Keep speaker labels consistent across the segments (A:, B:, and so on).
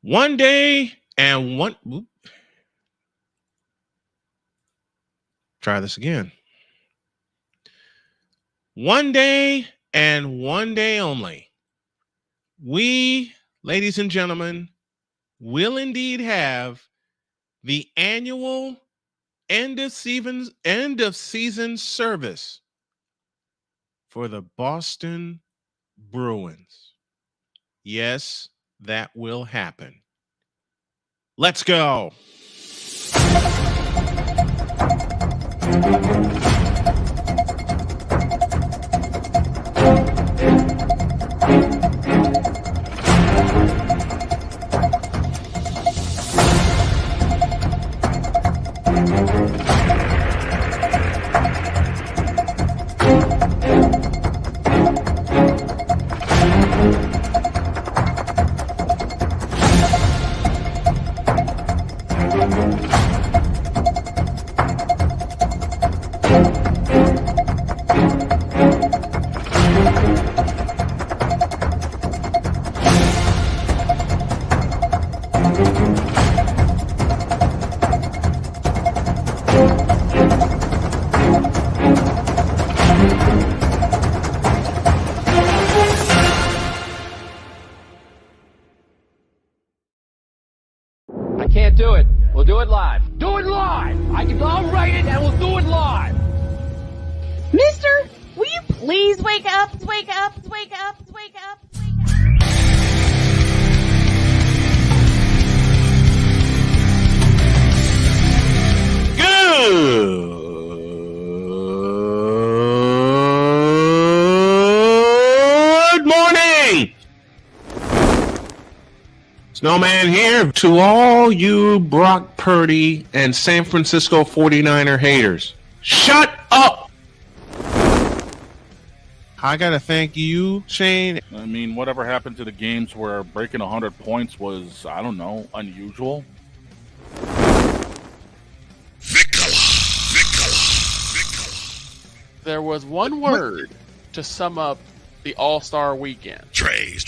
A: One day and one. Try this again. One day and one day only. We, ladies and gentlemen, will indeed have the annual end of season service for the Boston Bruins. Yes, that will happen. Let's go.
B: Do it. We'll do it live. Do it live! I'll write it and we'll do it live!
C: Mister, will you please wake up? Wake up, wake up, wake up, wake up.
A: Good morning! Snowman here to all you Brock Purdy and San Francisco 49er haters. Shut up! I gotta thank you, Shane.
D: I mean, whatever happened to the games where breaking 100 points was, I don't know, unusual?
E: There was one word to sum up the All-Star weekend.
F: Trays.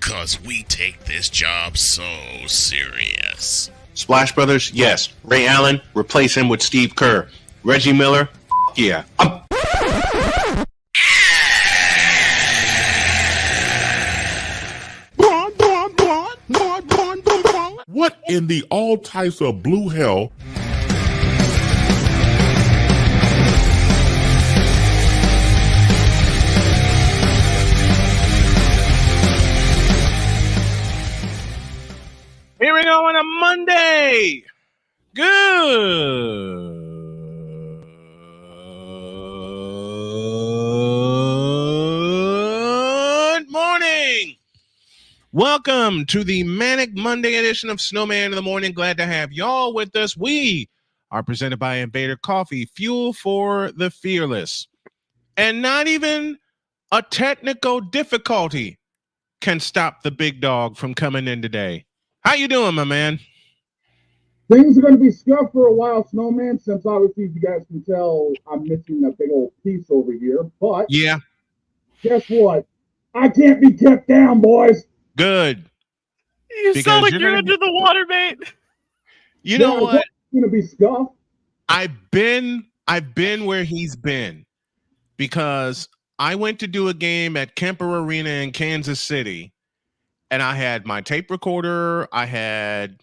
F: Cause we take this job so serious.
A: Splash Brothers, yes. Ray Allen, replace him with Steve Kerr. Reggie Miller, yeah.
G: What in the all types of blue hell?
A: Here we go on a Monday. Good morning. Welcome to the Manic Monday edition of Snowman in the Morning. Glad to have y'all with us. We are presented by Invader Coffee, fuel for the fearless. And not even a technical difficulty can stop the big dog from coming in today. How you doing, my man?
H: Things are going to be scuffed for a while, Snowman, since obviously you guys can tell I'm missing a big old piece over here. But
A: yeah,
H: guess what? I can't be kept down, boys.
A: Good.
E: You sound like you're under the water, mate.
A: You know what?
H: It's going to be scuffed.
A: I've been where he's been because I went to do a game at Kemper Arena in Kansas City. And I had my tape recorder, I had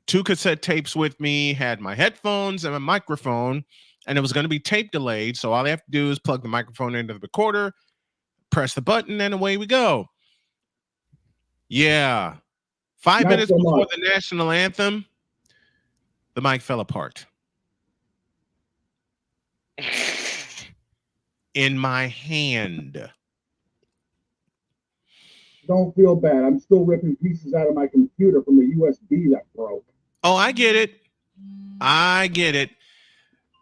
A: 2 cassette tapes with me, had my headphones and a microphone, and it was going to be tape delayed. So all I have to do is plug the microphone into the recorder, press the button, and away we go. Yeah. 5 minutes before the national anthem, the mic fell apart. In my hand.
H: Don't feel bad. I'm still ripping pieces out of my computer from the USB that broke.
A: Oh, I get it.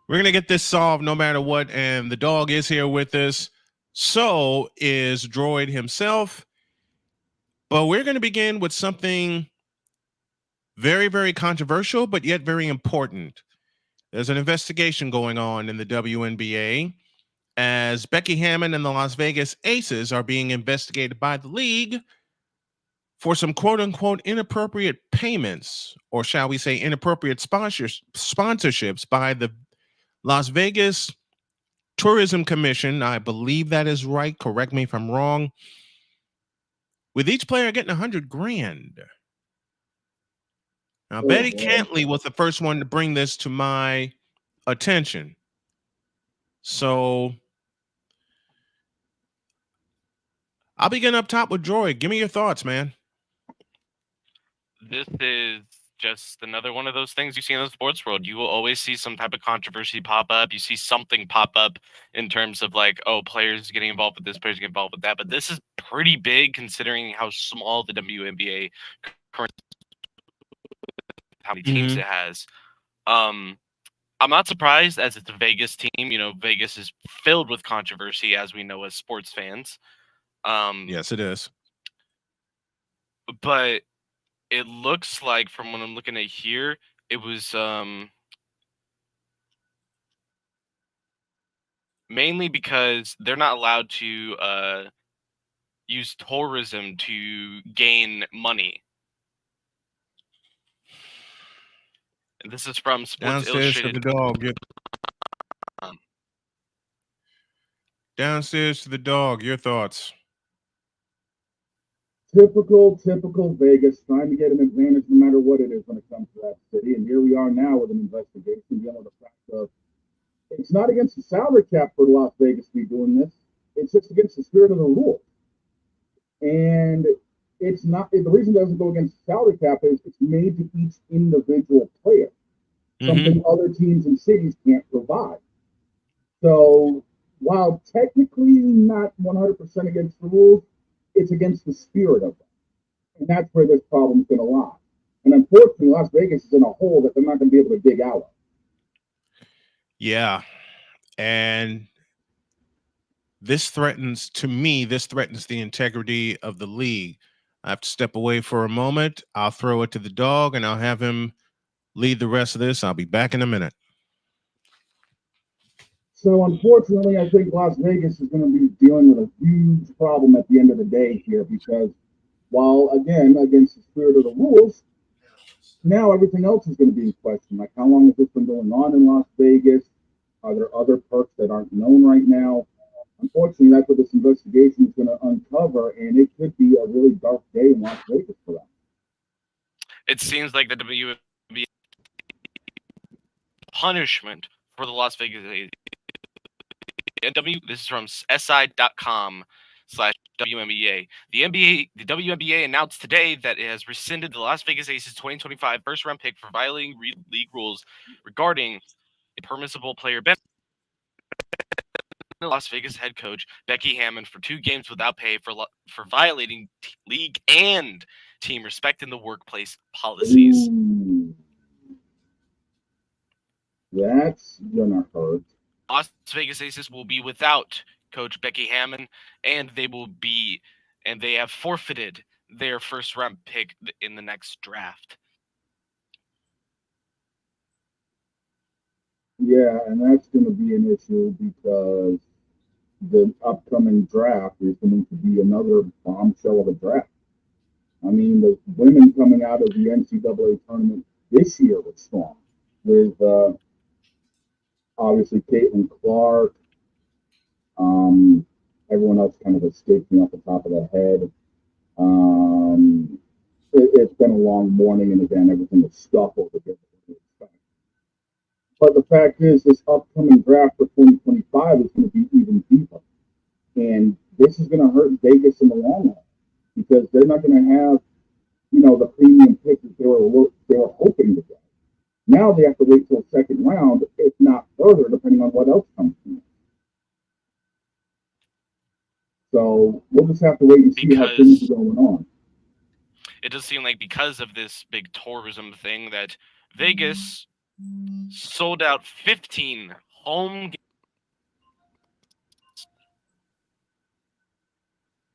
A: We're going to get this solved no matter what. And the dog is here with us. So is Droid himself. But we're going to begin with something very, very controversial, but yet very important. There's an investigation going on in the WNBA. as Becky Hammon and the Las Vegas Aces are being investigated by the league for some quote unquote inappropriate payments, or shall we say inappropriate sponsorships by the Las Vegas Tourism Commission. I believe that is right. Correct me if I'm wrong. With each player getting 100 grand. Now, Betty Cantley was the first one to bring this to my attention. So I'll begin up top with Joy. Give me your thoughts, man.
I: This is just another one of those things you see in the sports world. You will always see some type of controversy pop up. You see something pop up in terms of like, oh, players getting involved with this, players getting involved with that. But this is pretty big considering how small the WNBA currently, how many teams it has. I'm not surprised, as it's a Vegas team. You know, Vegas is filled with controversy, as we know as sports fans.
A: Yes, it is.
I: But it looks like, from what I'm looking at here, it was mainly because they're not allowed to use tourism to gain money. And this is from Sports
A: Downstairs
I: Illustrated.
A: to the dog. Downstairs to the dog. Your thoughts?
H: Typical Vegas, trying to get an advantage no matter what it is when it comes to that city. And here we are now with an investigation dealing with the fact of it's not against the salary cap for Las Vegas to be doing this. It's just against the spirit of the rule. And it's not, the reason it doesn't go against the salary cap is it's made to each individual player, something other teams and cities can't provide. So while technically not 100% against the rules, it's against the spirit of it. And that's where this problem's going to lie. And unfortunately, Las Vegas is in a hole that they're not going to be able to dig out of.
A: Yeah. And this threatens the integrity of the league. I have to step away for a moment. I'll throw it to the dog and I'll have him lead the rest of this. I'll be back in a minute.
H: So unfortunately, I think Las Vegas is going to be dealing with a huge problem at the end of the day here, because while, again, against the spirit of the rules, now everything else is going to be in question. Like, how long has this been going on in Las Vegas? Are there other perks that aren't known right now? Unfortunately, that's what this investigation is going to uncover, and it could be a really dark day in Las Vegas for them.
I: It seems like the WNBA punishment for the Las Vegas A's. This is from SI.com/WNBA. The WNBA announced today that it has rescinded the Las Vegas Aces 2025 first-round pick for violating league rules regarding a permissible player benefit. Las Vegas head coach Becky Hammon for 2 games without pay for violating league and team respect in the workplace policies.
H: Ooh. That's gonna hurt.
I: Las Vegas Aces will be without coach Becky Hammon, and they have forfeited their first round pick in the next draft.
H: Yeah, and that's going to be an issue because the upcoming draft is going to be another bombshell of a draft. I mean, the women coming out of the NCAA tournament this year was strong, with obviously Caitlin Clark. Everyone else kind of escaped me off the top of the head. It's been a long morning, and again, everything is scuffled again. But the fact is, this upcoming draft for 2025 is going to be even deeper. And this is going to hurt Vegas in the long run, because they're not going to have, the premium pick that they were hoping to get. Now they have to wait till the second round, if not further, depending on what else comes from it. So we'll just have to wait and see how things are going on.
I: It does seem like because of this big tourism thing that Vegas sold out 15 home games.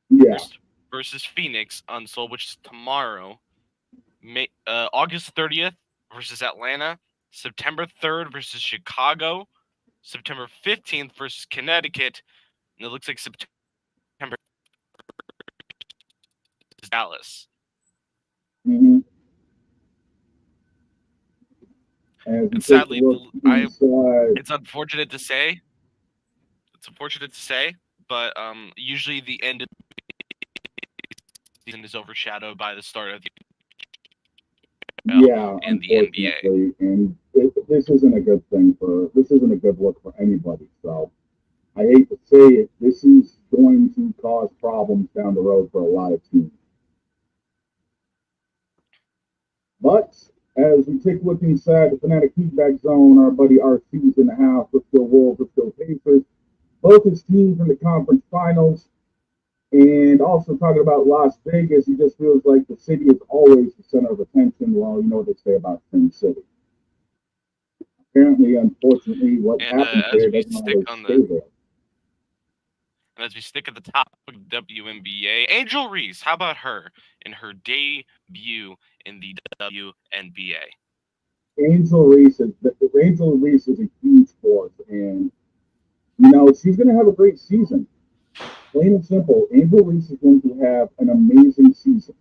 H: Yeah.
I: Versus Phoenix unsold, which is tomorrow. August 30th versus Atlanta. September 3rd versus Chicago. September 15th versus Connecticut. And it looks like September is Dallas.
H: Mm-hmm.
I: And sadly, it's unfortunate to say. But usually the end of the season is overshadowed by the start of the
H: NFL
I: and the NBA.
H: And this isn't a good look for anybody. So I hate to say it, this is going to cause problems down the road for a lot of teams. But as we take a look inside the Fanatic Feedback Zone, our buddy RC's in the house. Let's go Wolves, let's go Pacers. Both his teams in the conference finals. And also talking about Las Vegas, he just feels like the city is always the center of attention. Well, you know what they say about Sin City. Apparently, unfortunately, what happens there doesn't always stay there.
I: And as we stick at the top of WNBA, Angel Reese, how about her in her debut in the WNBA?
H: Angel Reese is a huge force, and she's going to have a great season. Plain and simple, Angel Reese is going to have an amazing season.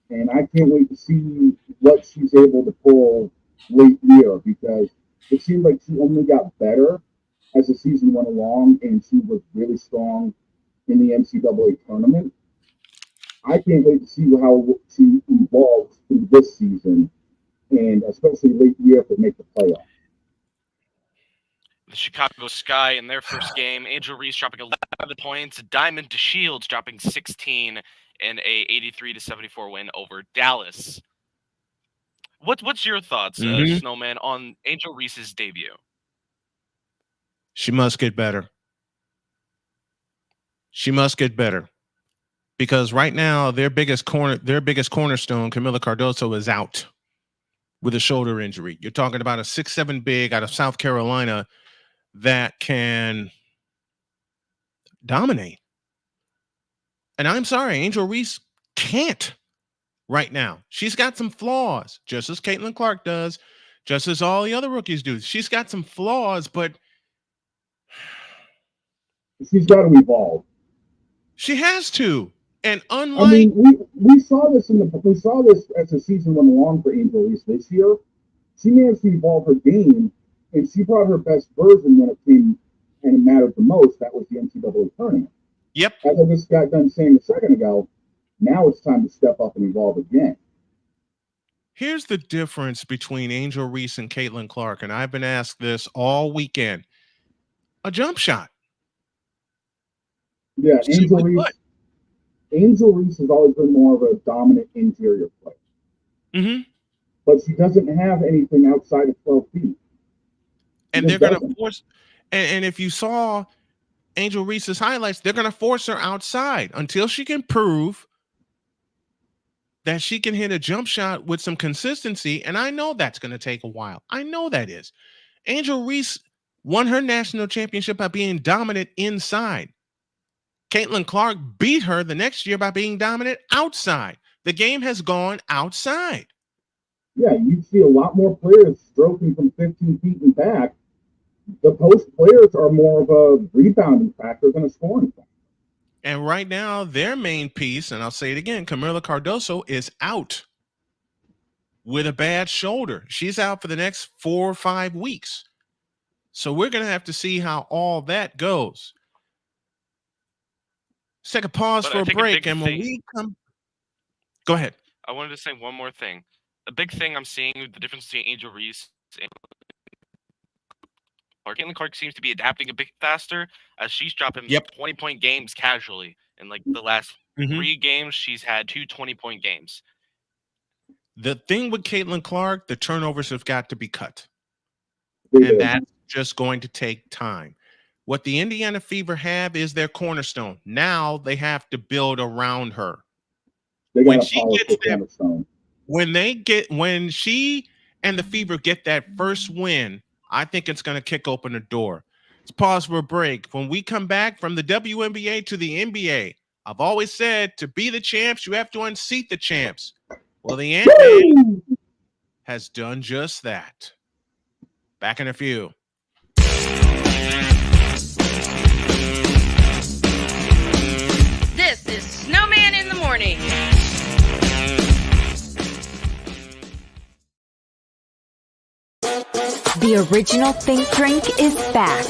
H: And I can't wait to see what she's able to pull late year, because it seemed like she only got better as the season went along, and she was really strong in the NCAA tournament. I can't wait to see how she evolves through this season, and especially late year to make the playoffs.
I: The Chicago Sky in their first game, Angel Reese dropping 11 points, Diamond DeShields dropping 16 in a 83-74 win over Dallas. What's your thoughts, Snowman, on Angel Reese's debut?
A: She must get better. Because right now their biggest cornerstone, Camila Cardoso, is out with a shoulder injury. You're talking about a 6'7" big out of South Carolina that can dominate. And I'm sorry, Angel Reese can't right now. She's got some flaws, just as Caitlin Clark does, just as all the other rookies do. She's got some flaws, but
H: she's got to evolve.
A: She has to. And unlike,
H: we saw this as the season went along for Angel Reese this year. She managed to evolve her game, and she brought her best version when it came and it mattered the most. That was the NCAA tournament.
A: Yep.
H: As I just got done saying a second ago, now it's time to step up and evolve again.
A: Here's the difference between Angel Reese and Caitlin Clark, and I've been asked this all weekend. A jump shot.
H: Yeah, Angel Reese has always been more of a dominant interior player.
A: Mm-hmm.
H: But she doesn't have anything outside of 12 feet.
A: And they're going to force, and if you saw Angel Reese's highlights, they're going to force her outside until she can prove that she can hit a jump shot with some consistency. And I know that's going to take a while. I know that is. Angel Reese won her national championship by being dominant inside. Caitlin Clark beat her the next year by being dominant outside. The game has gone outside.
H: Yeah, you see a lot more players stroking from 15 feet and back. The post players are more of a rebounding factor than a scoring factor.
A: And right now, their main piece, and I'll say it again, Camila Cardoso is out with a bad shoulder. She's out for the next 4 or 5 weeks. So we're going to have to see how all that goes. Let's take a pause for a break, and when we come, go ahead.
I: I wanted to say one more thing. A big thing I'm seeing, the difference between Angel Reese and Clark. Caitlin Clark seems to be adapting a bit faster, as she's dropping 20-point games casually. In like the last 3 games, she's had 2 20-point games.
A: The thing with Caitlin Clark, the turnovers have got to be cut. And that's just going to take time. What the Indiana Fever have is their cornerstone. Now they have to build around her. When she gets there, when she and the Fever get that first win, I think it's going to kick open the door. Let's pause for a break. When we come back from the WNBA to the NBA, I've always said to be the champs, you have to unseat the champs. Well, the Ant-Man has done just that. Back in a few.
J: The original Think drink is back.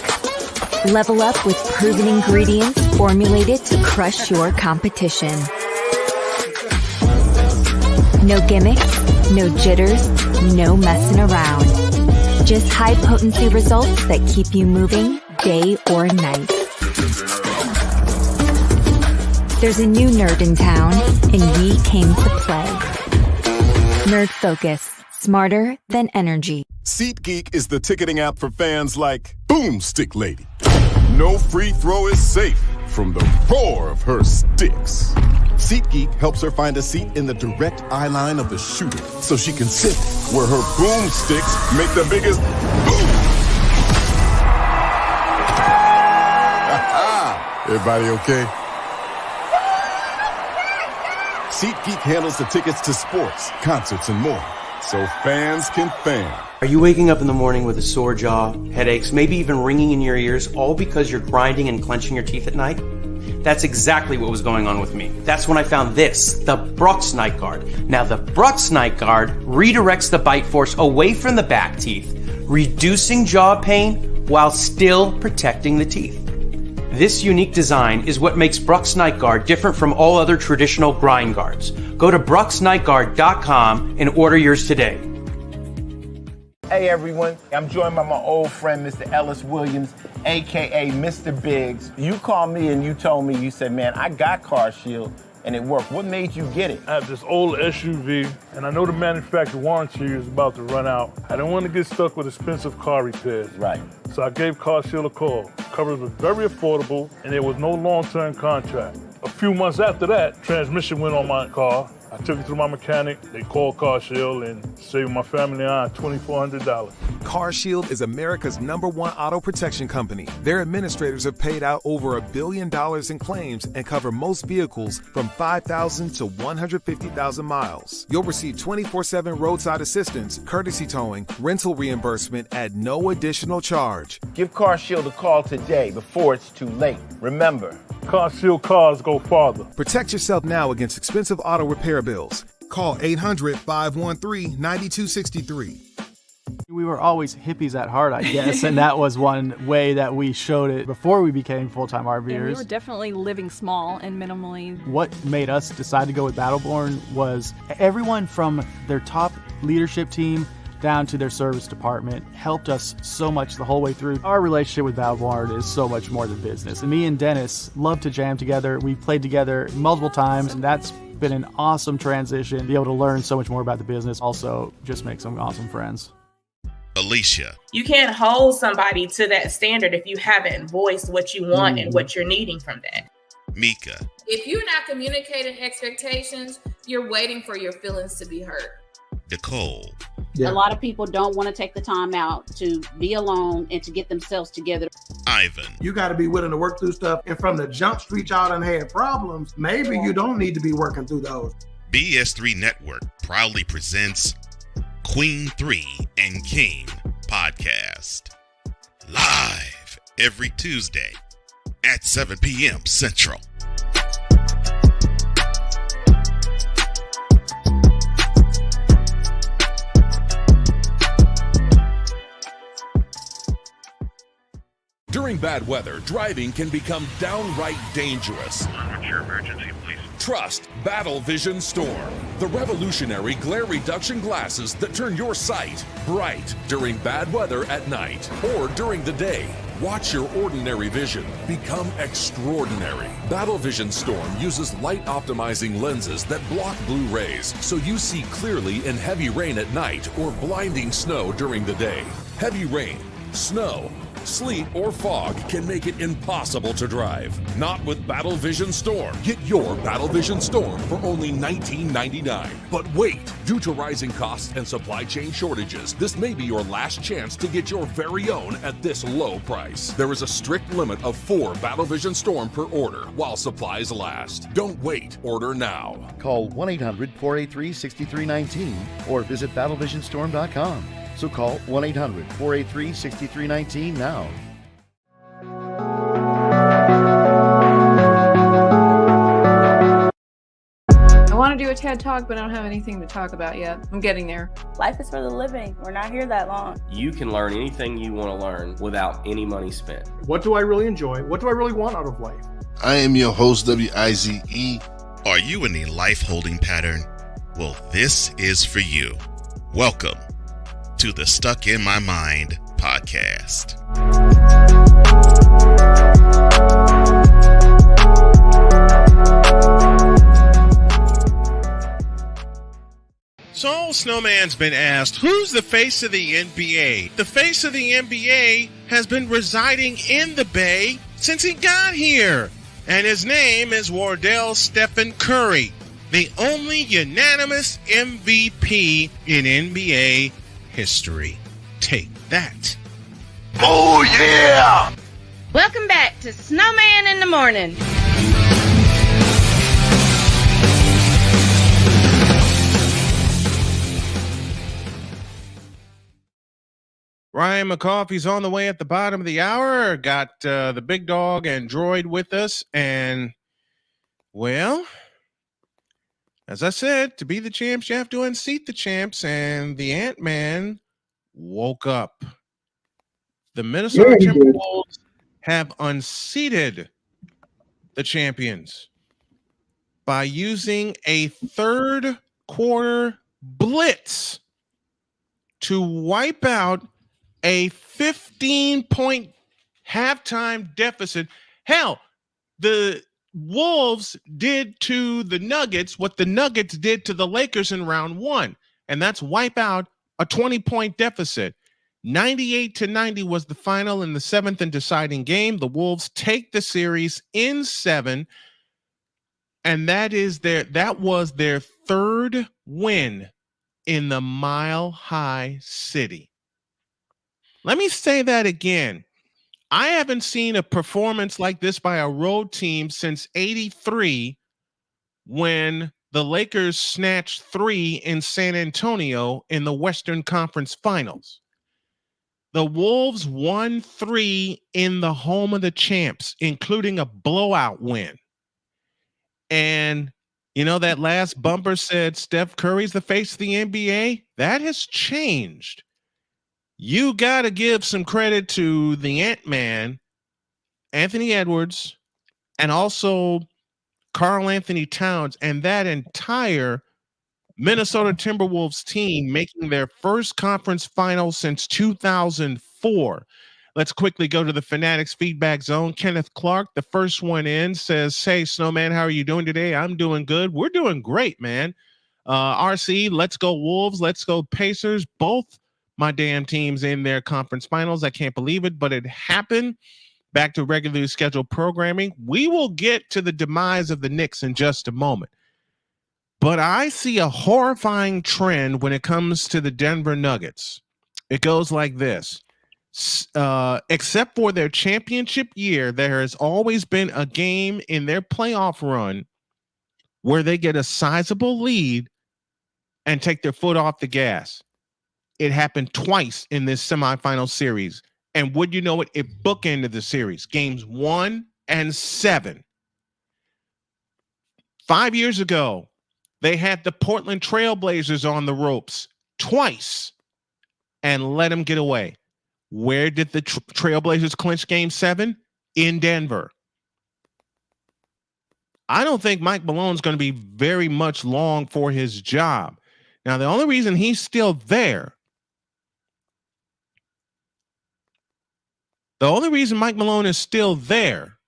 J: Level up with proven ingredients formulated to crush your competition. No gimmicks, no jitters, no messing around. Just high-potency results that keep you moving day or night. There's a new nerd in town, and we came to play. Nerd Focus. Smarter than energy.
K: SeatGeek is the ticketing app for fans like Boomstick Lady. No free throw is safe from the roar of her sticks. SeatGeek helps her find a seat in the direct eye line of the shooter so she can sit where her boomsticks make the biggest boom. Everybody okay? SeatGeek handles the tickets to sports, concerts, and more, so fans can fan.
L: Are you waking up in the morning with a sore jaw, headaches, maybe even ringing in your ears, all because you're grinding and clenching your teeth at night? That's exactly what was going on with me. That's when I found this, the Brux Night Guard. Now, the Brux Night Guard redirects the bite force away from the back teeth, reducing jaw pain while still protecting the teeth. This unique design is what makes Brux Night Guard different from all other traditional grind guards. Go to BruxNightGuard.com and order yours today.
M: Hey everyone, I'm joined by my old friend, Mr. Ellis Williams, aka Mr. Biggs. You called me and you told me, you said, man, I got Car Shield and it worked. What made you get it?
N: I have this old SUV and I know the manufacturer warranty is about to run out. I didn't want to get stuck with expensive car repairs.
M: Right.
N: So I gave Car Shield a call. Coverage was very affordable and there was no long-term contract. A few months after that, transmission went on my car. I took it to my mechanic, they called Car Shield and saved my family and I $2,400.
O: Car Shield is America's #1 auto protection company. Their administrators have paid out over $1 billion in claims and cover most vehicles from 5,000 to 150,000 miles. You'll receive 24/7 roadside assistance, courtesy towing, rental reimbursement at no additional charge.
M: Give Car Shield a call today before it's too late. Remember,
N: Car Shield cars go farther.
O: Protect yourself now against expensive auto repair bills. Call 800-513-9263.
P: We were always hippies at heart, I guess, and that was one way that we showed it before we became full-time RVers.
Q: And we were definitely living small and minimally.
P: What made us decide to go with Battleborn was everyone from their top leadership team down to their service department helped us so much the whole way through. Our relationship with Battleborn is so much more than business. And me and Dennis love to jam together. We've played together multiple times, and that's been an awesome transition. Be able to learn so much more about the business. Also, just make some awesome friends.
F: Alicia.
R: You can't hold somebody to that standard if you haven't voiced what you want and what you're needing from that.
F: Mika.
S: If you're not communicating expectations, you're waiting for your feelings to be hurt.
F: Nicole.
T: Yeah. A lot of people don't want to take the time out to be alone and to get themselves together.
F: Ivan.
U: You got to be willing to work through stuff. And from the jump street y'all done had problems, maybe you don't need to be working through those.
F: BS3 Network proudly presents Queen 3 and King podcast. Live every Tuesday at 7 p.m. Central.
V: During bad weather, driving can become downright dangerous.
W: Your emergency, please.
V: Trust Battle Vision Storm, the revolutionary glare reduction glasses that turn your sight bright during bad weather at night or during the day. Watch your ordinary vision become extraordinary. Battle Vision Storm uses light optimizing lenses that block blue rays so you see clearly in heavy rain at night or blinding snow during the day. Heavy rain, snow, sleet, or fog can make it impossible to drive. Not with Battle Vision Storm. Get your Battle Vision Storm for only $19.99. But wait, due to rising costs and supply chain shortages, this may be your last chance to get your very own at this low price. There is a strict limit of 4 Battle Vision Storm per order while supplies last. Don't wait, order now.
X: Call 1-800-483-6319 or visit battlevisionstorm.com. So call 1-800-483-6319 now.
Y: I want to do a
B: another TED Talk, but I don't have anything to talk about yet. I'm getting there.
C: Life is for the living. We're not here that long.
D: You can learn anything you want to learn without any money spent.
W: What do I really enjoy? What do I really want out of life?
F: I am your host, WIZE. Are you in a life holding pattern? Well, this is for you. Welcome to the Stuck in My Mind podcast.
A: So, Snowman's been asked, who's the face of the NBA? The face of the NBA has been residing in the Bay since he got here. And his name is Wardell Stephen Curry, the only unanimous MVP in NBA history. Take that.
C: Oh, yeah! Welcome back to Snowman in the Morning.
A: Ryan McCoffey's on the way at the bottom of the hour. Got the big dog and droid with us. And, well, as I said, to be the champs, you have to unseat the champs. And the Ant-Man woke up. The Minnesota Timberwolves have unseated the champions by using a third quarter blitz to wipe out a 15-point halftime deficit. Hell, the Wolves did to the Nuggets what the Nuggets did to the Lakers in round one, and that's wipe out a 20-point deficit. 98-90 was the final in the seventh and deciding game. The Wolves take the series in 7, and that was their third win in the Mile High City. Let me say that again. I haven't seen a performance like this by a road team since '83 when the Lakers snatched 3 in San Antonio in the Western Conference Finals. The Wolves won 3 in the home of the champs, including a blowout win. And, you know, that last bumper said Steph Curry's the face of the NBA. That has changed. You got to give some credit to the Ant-Man, Anthony Edwards, and also Karl Anthony Towns and that entire Minnesota Timberwolves team making their first conference final since 2004. Let's quickly go to the Fanatics Feedback Zone. Kenneth Clark, the first one in, says, hey, Snowman, how are you doing today? I'm doing good. We're doing great, man. RC, let's go Wolves. Let's go Pacers. Both my damn teams in their conference finals. I can't believe it, but it happened. Back to regularly scheduled programming. We will get to the demise of the Knicks in just a moment. But I see a horrifying trend when it comes to the Denver Nuggets. It goes like this. Except for their championship year, there has always been a game in their playoff run where they get a sizable lead and take their foot off the gas. It happened twice in this semifinal series. And would you know it? It bookended the series. Games 1 and 7. 5 years ago, they had the Portland Trailblazers on the ropes twice and let them get away. Where did the Trailblazers clinch Game 7? In Denver. I don't think Mike Malone's going to be very much long for his job. Now, the only reason he's still there, the only reason Mike Malone is still there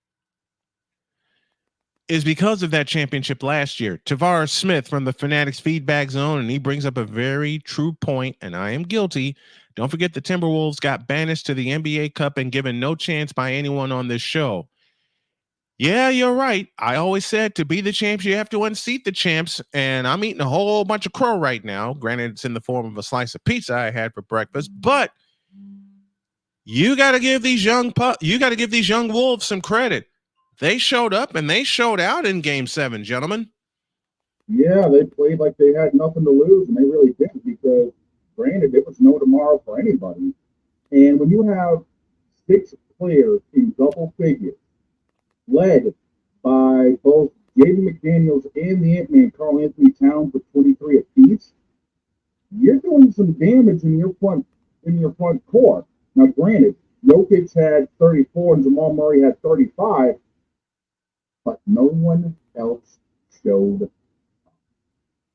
A: is because of that championship last year. Tavares Smith from the Fanatics Feedback Zone, and he brings up a very true point, and I am guilty. Don't forget the Timberwolves got banished to the NBA Cup and given no chance by anyone on this show. Yeah, you're right. I always said to be the champs, you have to unseat the champs, and I'm eating a whole bunch of crow right now. Granted, it's in the form of a slice of pizza I had for breakfast, but you got to give these young Wolves some credit. They showed up and they showed out in Game 7, gentlemen.
H: Yeah, they played like they had nothing to lose, and they really didn't because, granted, it was no tomorrow for anybody. And when you have 6 players in double figures, led by both Jaden McDaniels and the Ant-Man, Karl Anthony Towns, with 23 apiece, you're doing some damage in your front core. Now, granted, Jokic had 34 and Jamal Murray had 35, but no one else showed.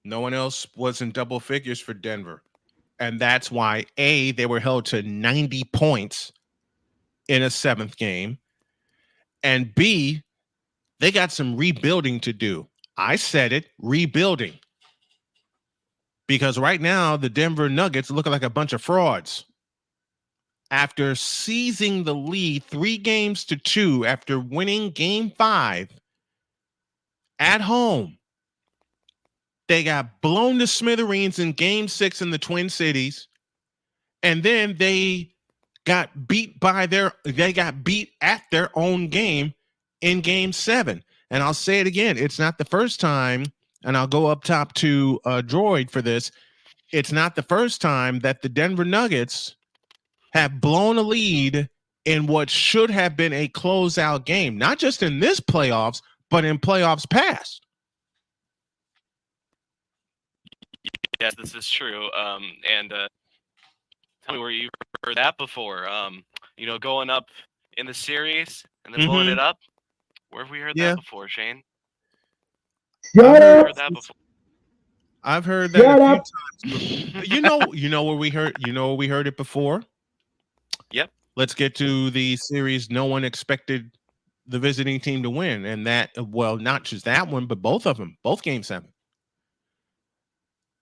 A: No one else was in double figures for Denver. And that's why, A, they were held to 90 points in a 7th game. And B, they got some rebuilding to do. I said it, rebuilding. Because right now, the Denver Nuggets look like a bunch of frauds. After seizing the lead 3-2 after winning game 5 at home, they got blown to smithereens in game 6 in the Twin Cities. And then they got beat at their own game in game 7. And I'll say it again. It's not the first time, and I'll go up top to Droid for this. It's not the first time that the Denver Nuggets have blown a lead in what should have been a closeout game, not just in this playoffs, but in playoffs past.
E: Yes, this is true. And tell me where you heard that before. Going up in the series and then blowing it up. Where have we heard that before, Shane?
A: I've heard that a few times. You know where we heard it before?
E: Yep.
A: Let's get to the series no one expected the visiting team to win. And that, well, not just that one, but both of them, both game 7.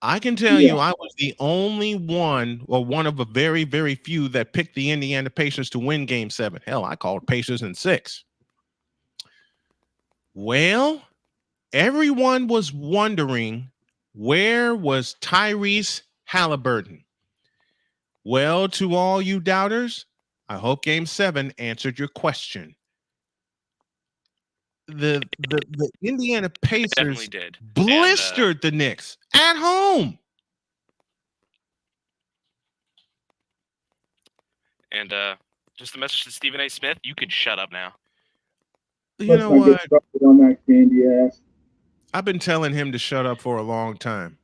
A: I can tell you I was the only one, or one of a very, very few that picked the Indiana Pacers to win game 7. Hell, I called Pacers in 6. Well, everyone was wondering, where was Tyrese Halliburton? Well, to all you doubters, I hope game 7 answered your question. The Indiana Pacers blistered the Knicks at home.
E: And just a message to Stephen A. Smith, you could shut up now.
A: You know what?
H: On that candy ass.
A: I've been telling him to shut up for a long time.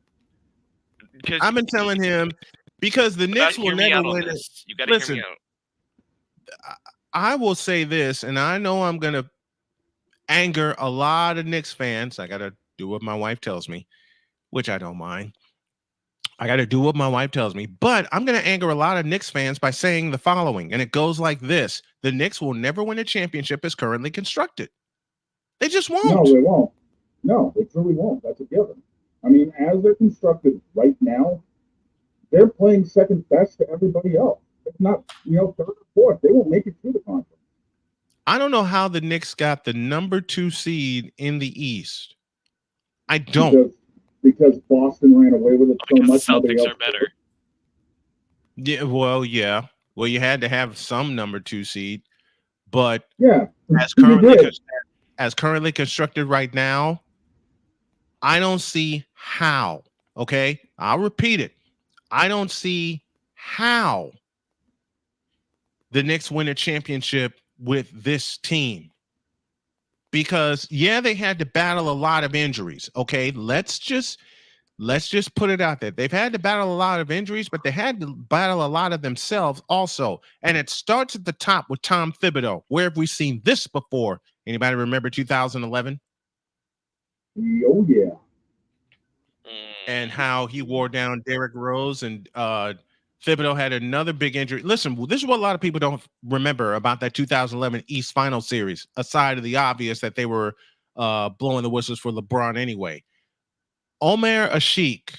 A: I've been telling him because the Knicks will never win it.
E: You got to hear me out.
A: I will say this, and I know I'm going to anger a lot of Knicks fans. I got to do what my wife tells me, which I don't mind. I got to do what my wife tells me, but I'm going to anger a lot of Knicks fans by saying the following, and it goes like this. The Knicks will never win a championship as currently constructed. They just won't.
H: No, they won't. No, they truly won't. That's a given. I mean, as they're constructed right now, they're playing second best to everybody else. If not, third or fourth, they won't make it through the conference.
A: I don't know how the Knicks got the number 2 seed in the East. I don't.
H: Because Boston ran away with it so much.
E: The Celtics are better.
A: Yeah. Well, you had to have some number 2 seed, but as currently constructed right now, I don't see how. Okay, I'll repeat it. I don't see how the Knicks win a championship with this team. Because they had to battle a lot of injuries. Okay, let's just put it out there. They've had to battle a lot of injuries, but they had to battle a lot of themselves also. And it starts at the top with Tom Thibodeau. Where have we seen this before? Anybody remember 2011?
H: Oh yeah.
A: And how he wore down Derrick Rose, and Thibodeau had another big injury. Listen, this is what a lot of people don't remember about that 2011 East Final Series, aside of the obvious that they were blowing the whistles for LeBron anyway. Omer Asik,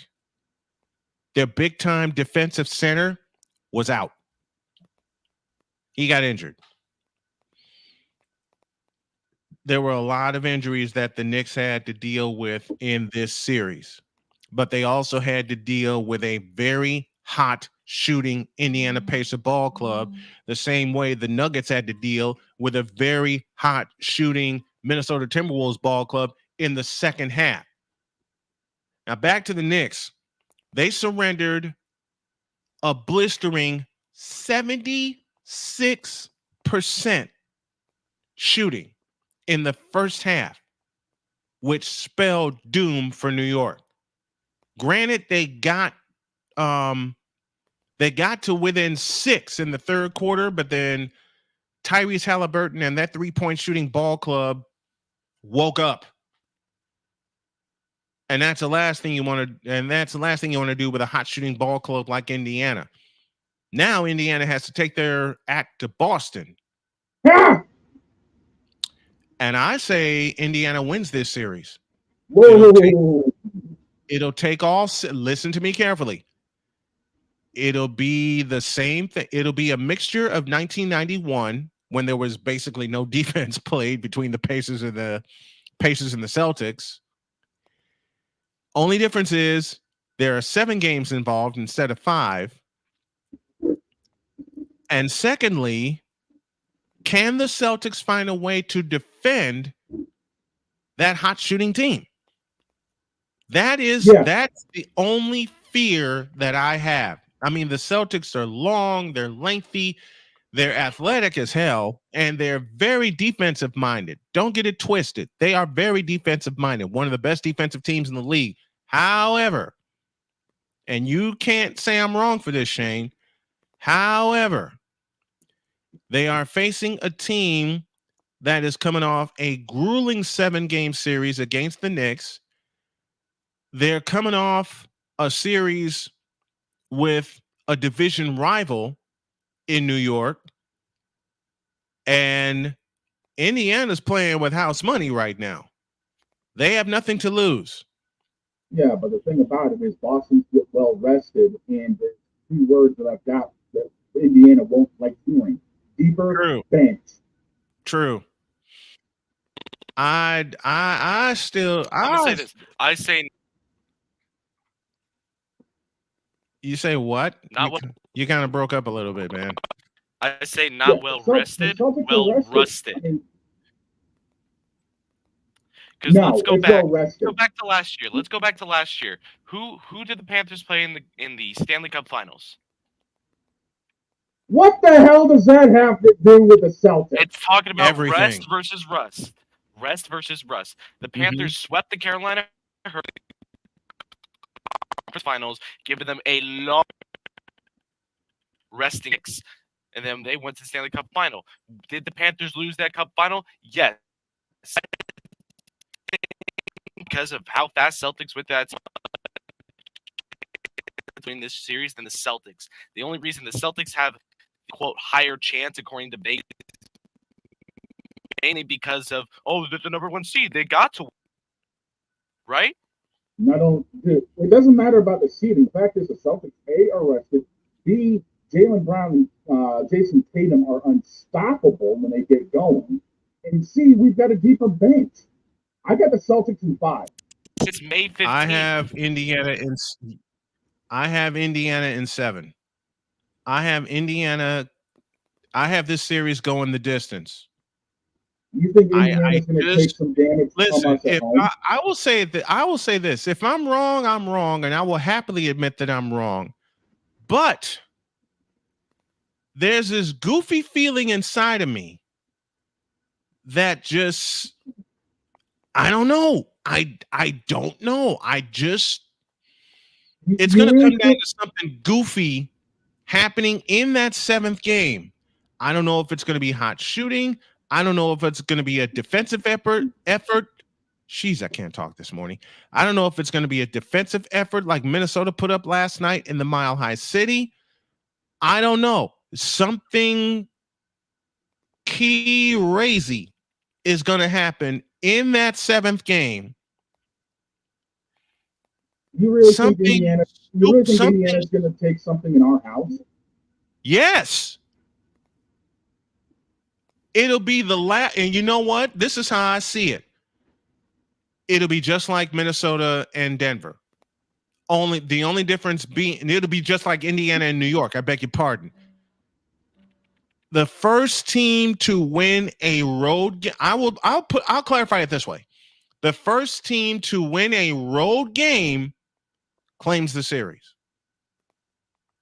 A: their big-time defensive center, was out. He got injured. There were a lot of injuries that the Knicks had to deal with in this series, but they also had to deal with a very hot shooting Indiana Pacer ball club, the same way the Nuggets had to deal with a very hot shooting Minnesota Timberwolves ball club in the second half. Now back to the Knicks. They surrendered a blistering 76% shooting in the first half. which spelled doom for New York. Granted, they got to within 6 in the third quarter, but then Tyrese Halliburton and that 3-point shooting ball club woke up. And that's the last thing you want to do with a hot shooting ball club like Indiana. Now Indiana has to take their act to Boston. And I say Indiana wins this series. It'll take all. Listen to me carefully. It'll be the same thing. It'll be a mixture of 1991 when there was basically no defense played between the Pacers and the Celtics. Only difference is there are 7 games involved instead of 5. And secondly, can the Celtics find a way to defend that hot shooting team? That's the only fear that I have. I mean, the Celtics are long, they're lengthy, they're athletic as hell, and they're very defensive minded. Don't get it twisted. They are very defensive minded, one of the best defensive teams in the league. However, and you can't say I'm wrong for this, Shane. However, they are facing a team that is coming off a grueling 7-game series against the Knicks. They're coming off a series with a division rival in New York. And Indiana's playing with house money right now. They have nothing to lose.
H: Yeah, but the thing about it is Boston's well rested, and there's 2 words that I've got that Indiana won't like hearing. Deeper bench.
A: True.
E: I'm gonna say this. I say
A: you say what? You kind of broke up a little bit, man.
E: I say not well rested, well rusted. Because let's go back. Let's go back to last year. Let's go back to last year. Who did the Panthers play in the Stanley Cup Finals?
H: What the hell does that have to do with the Celtics?
E: It's talking about
A: everything.
E: Rest versus rust. Rest versus rust. The Panthers swept the Carolina Finals, giving them a long resting, and then they went to the Stanley Cup Final. Did the Panthers lose that Cup Final? Yes. Because of how fast Celtics with that between this series than the Celtics. The only reason the Celtics have quote higher chance according to Vegas mainly because of they're the number 1 seed. They got to win. Right?
H: It doesn't matter about the seed. In fact, is the Celtics A are rested. B, Jaylen Brown and Jason Tatum are unstoppable when they get going. And C, we've got a deeper bench. I got the Celtics in 5.
E: It's May 15th.
A: I have Indiana in 7. I have this series going the distance.
H: You think Indiana's going to take some damage from us at home?
A: I will say this. If I'm wrong, I'm wrong, and I will happily admit that I'm wrong. But there's this goofy feeling inside of me that just I don't know. I don't know. It's going to come down to something goofy happening in that 7th game. I don't know if it's going to be hot shooting. I don't know if it's going to be a defensive effort. Jeez, I can't talk this morning. I don't know if it's going to be a defensive effort like Minnesota put up last night in the Mile High City. I don't know. Something crazy is going to happen in that 7th game.
H: You really think Indiana's going to take something in our house?
A: Yes. It'll be the last, and you know what? This is how I see it. It'll be just like Minnesota and Denver. The only difference being, it'll be just like Indiana and New York. I beg your pardon. The first team to win a road game, I'll clarify it this way. The first team to win a road game claims the series.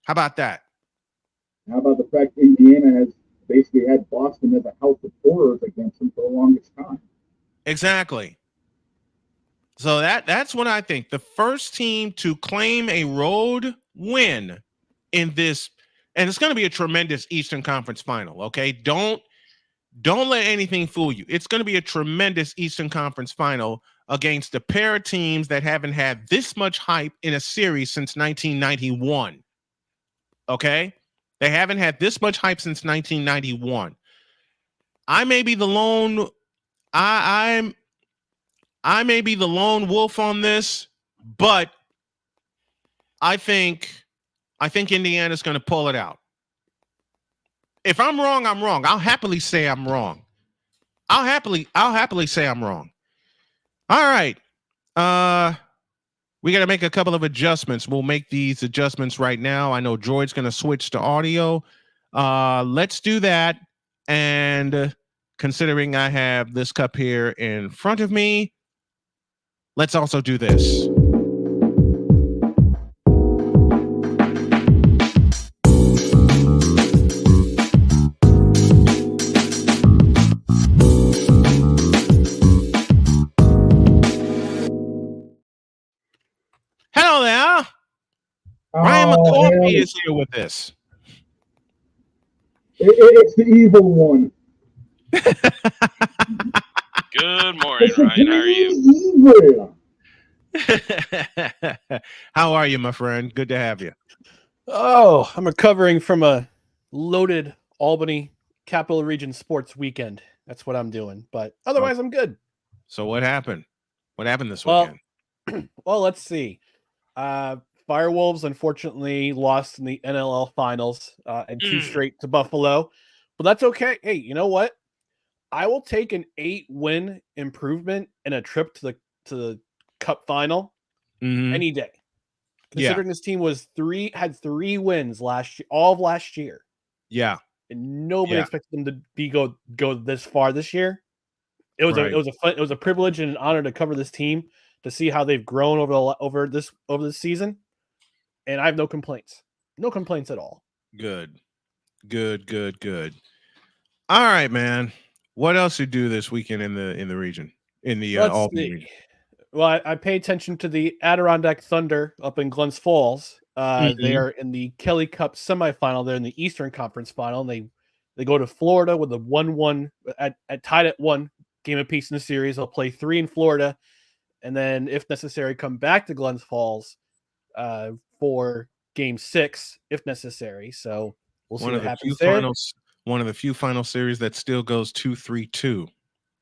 A: How about that?
H: How about the fact Indiana has basically had Boston as a house of horrors against them for the longest time?
A: Exactly. So that's what I think. The first team to claim a road win in this, and it's going to be a tremendous Eastern Conference final. Okay, don't let anything fool you. It's going to be a tremendous Eastern Conference final against a pair of teams that haven't had this much hype in a series since 1991. Okay, they haven't had this much hype since 1991. I may be the lone. I may be the lone wolf on this, but I think Indiana's going to pull it out. If I'm wrong, I'm wrong. I'll happily say I'm wrong. I'll happily say I'm wrong. All right. We got to make a couple of adjustments. We'll make these adjustments right now. I know Droid's going to switch to audio. Let's do that. And considering I have this cup here in front of me, let's also do this. Hello there. Ryan McCoy is here with us.
H: It's the evil one.
E: Good morning, Ryan. How are you?
A: How are you, my friend? Good to have you.
G: Oh, I'm recovering from a loaded Albany Capital Region sports weekend. That's what I'm doing. But otherwise, I'm good.
A: So what happened? What happened this weekend?
G: Well, let's see. Firewolves unfortunately lost in the NLL finals and 2 straight to Buffalo. But that's okay. Hey, you know what? I will take an 8-win improvement and a trip to the Cup final any day. Considering this team had 3 wins all of last year.
A: Yeah.
G: And nobody expected them to go this far this year. It was a privilege and an honor to cover this team, to see how they've grown over this season. And I have no complaints. No complaints at all.
A: Good. All right, man. What else you do this weekend in the region? In the Albany region?
G: Well, I pay attention to the Adirondack Thunder up in Glens Falls. They are in the Kelly Cup semifinal. They're in the Eastern Conference final. And they go to Florida with a 1-1 tied at 1 game apiece in the series. They'll play 3 in Florida, and then, if necessary, come back to Glens Falls for Game 6, if necessary. So we'll see what happens there.
A: One of the few final series that still goes 2-3-2.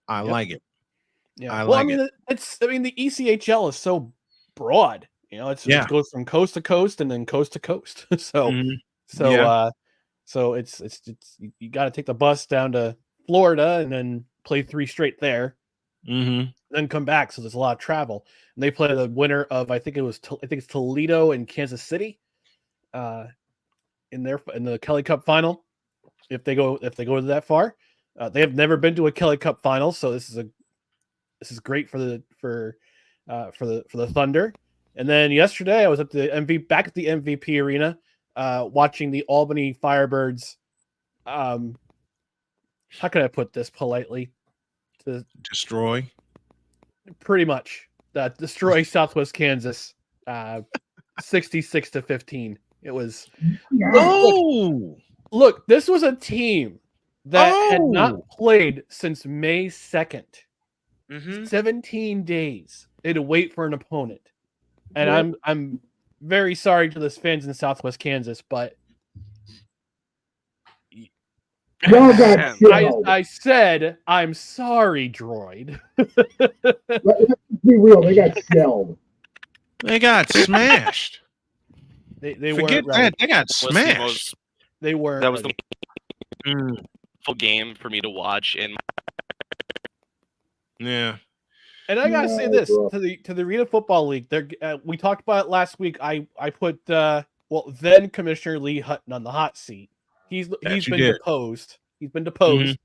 A: I like it.
G: Yeah. The ECHL is so broad. You know, it goes from coast to coast and then coast to coast. So it's you got to take the bus down to Florida and then play 3 straight there. Then come back. So there's a lot of travel. And they play the winner of I think it's Toledo and Kansas City, in the Kelly Cup final. If they go that far, they have never been to a Kelly Cup final, so this is great for the Thunder. And then yesterday I was at back at the MVP arena, watching the Albany Firebirds. How can I put this politely? To
A: destroy.
G: Pretty much destroy Southwest Kansas, 66-15. It was. Look, this was a team that had not played since May 2nd. 17 days. They had to wait for an opponent. And I'm very sorry to the fans in Southwest Kansas, but I said I'm sorry, Droid.
H: Let's be real, they got shelled.
A: They got smashed.
G: They
A: forget that. They got smashed.
G: They were.
E: That was the full game for me to watch. And
A: yeah.
G: And I gotta say this to the Arena Football League. We talked about it last week. I put then Commissioner Lee Hutton on the hot seat. He's been deposed. He's been deposed.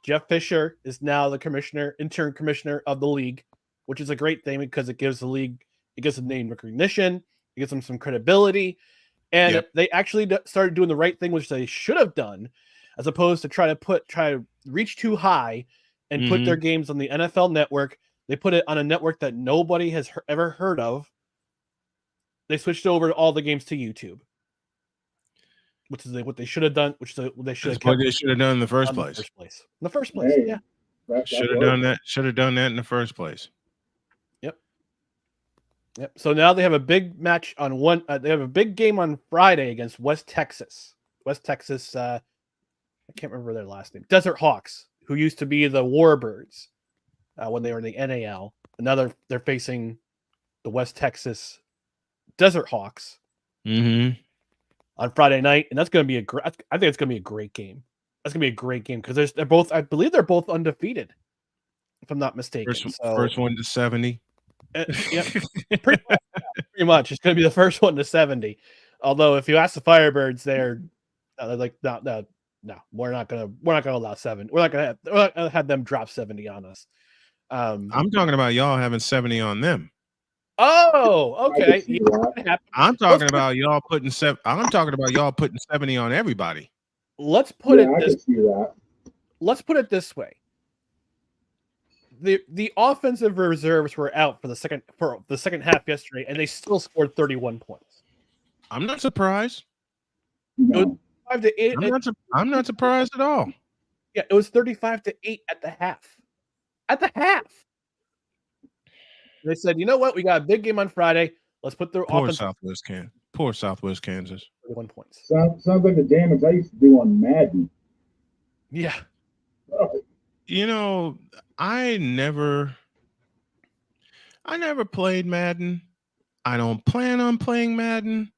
G: Jeff Fisher is now the interim commissioner of the league, which is a great thing because it gives the league, it gives them name recognition, it gives them some credibility, and they actually started doing the right thing, which they should have done, as opposed to try to reach too high and put their games on the NFL Network, They put it on a network that nobody has ever heard of. They switched over all the games to YouTube, which is what they should have done. Which is what they should have kept.
A: What they should have done in the first place.
G: In the first place,
H: Hey,
G: yeah.
A: Should have done that. Should have done that in the first place.
G: Yep. So now they have a big match on one. They have a big game on Friday against West Texas. West Texas. I can't remember their last name. Desert Hawks, who used to be the Warbirds when they were in the NAL. And now they're facing the West Texas Desert Hawks
A: on
G: Friday night, and that's going to be I think it's going to be a great game. That's going to be a great game because they're both. I believe they're both undefeated, if I'm not mistaken.
A: First one to 70.
G: Yeah, pretty much. It's going to be the first one to 70. Although, if you ask the Firebirds, they're like, no, we're not going to allow 7. We're not going to have them drop 70 on us.
A: I'm talking about y'all having 70 on them.
G: Oh, okay.
A: I'm talking about y'all putting 70 on everybody.
G: Let's put Let's put it this way. The offensive reserves were out for the second half yesterday, and they still scored 31 points.
A: I'm not surprised.
H: No.
G: 5-8.
A: I'm not surprised at all.
G: Yeah, it was 35-8 at the half. At the half, they said, "You know what? We got a big game on Friday. Let's put the offense."
A: Poor Southwest Kansas.
G: 31 points.
H: Sounds like the damage I used to do on Madden.
G: Yeah.
A: You know, I never played Madden. I don't plan on playing Madden.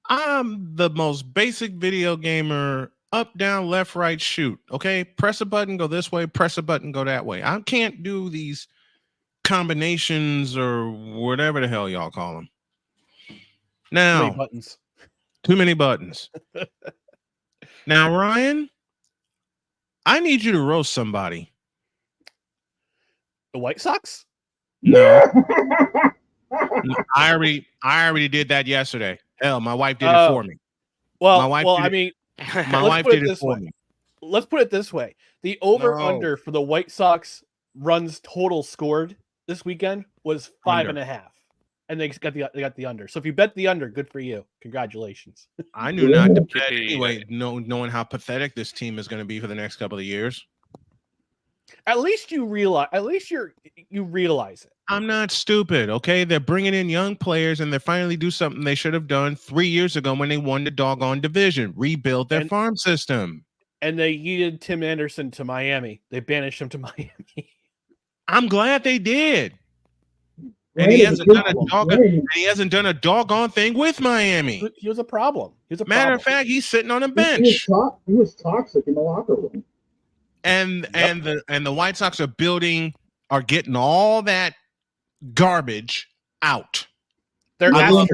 A: I'm the most basic video gamer. Up, down, left, right, shoot. Okay, press a button, go this way. Press a button, go that way. I can't do these combinations or whatever the hell y'all call them. Now, too many buttons. Now, Ryan, I need you to roast somebody.
G: The White Sox?
A: No. I already did that yesterday. Hell, my wife did it for me.
G: My wife did it for me. Let's put it this way. The over-under for the White Sox runs total scored this weekend was 5.5. And they got the under. So if you bet the under, good for you. Congratulations.
A: I knew not to bet anyway, knowing how pathetic this team is going to be for the next couple of years.
G: At least you realize. At least you realize it.
A: I'm not stupid. Okay, they're bringing in young players, and they finally do something they should have done 3 years ago when they won the doggone division. Rebuild their farm system.
G: And they yeeted Tim Anderson to Miami. They banished him to Miami.
A: I'm glad they did. And he hasn't done a doggone thing with Miami.
G: He was a problem.
A: Matter of fact, he's sitting on a bench.
H: He was toxic in the locker room.
A: And the White Sox are getting all that garbage out.
G: They're Houstoning.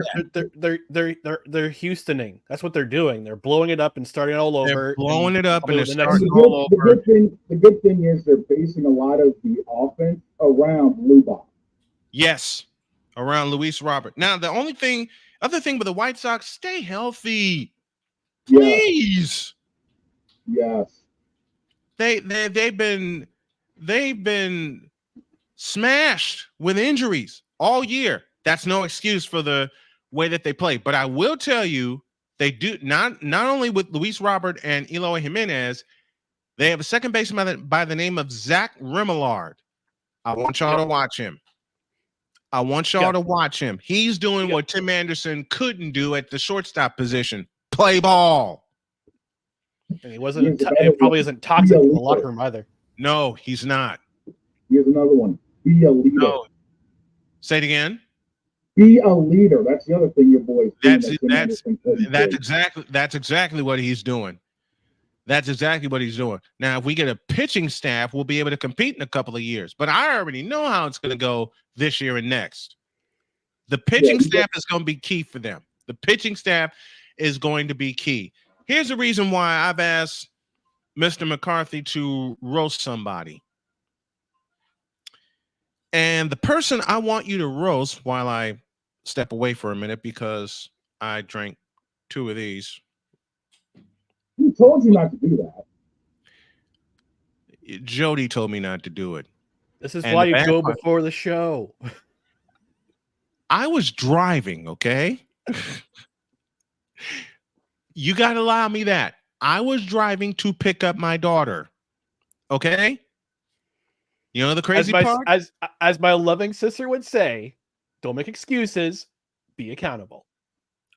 G: That's what they're doing. They're blowing it up and starting all over.
A: They're blowing it up and they're
H: starting all over. The good thing is they're basing a lot of the offense around Lubach.
A: Yes, around Luis Robert. Now, the other thing with the White Sox, stay healthy, please.
H: Yes.
A: They've been smashed with injuries all year. That's no excuse for the way that they play. But I will tell you, they do not only with Luis Robert and Eloy Jimenez, they have a second baseman by the name of Zach Remillard. I want y'all to watch him. He's doing what Tim Anderson couldn't do at the shortstop position. Play ball.
G: And he probably isn't toxic in the locker room either.
A: No, he's not.
H: Here's another one. Be a leader.
A: No. Say it again.
H: Be a leader. That's the other thing your boys do.
A: That's exactly what he's doing. That's exactly what he's doing. Now, if we get a pitching staff, we'll be able to compete in a couple of years. But I already know how it's going to go this year and next. The pitching staff is going to be key for them. The pitching staff is going to be key. Here's the reason why I've asked Mr. McCarthy to roast somebody. And the person I want you to roast while I step away for a minute because I drank 2 of these.
H: Who told you not to do that?
A: Jody told me not to do it.
G: This is
A: And
G: why
A: the
G: you
A: bad
G: go
A: part-
G: before the show.
A: I was driving, okay? You got to allow me that. I was driving to pick up my daughter, okay? You know the crazy part?
G: As my loving sister would say, don't make excuses, be accountable.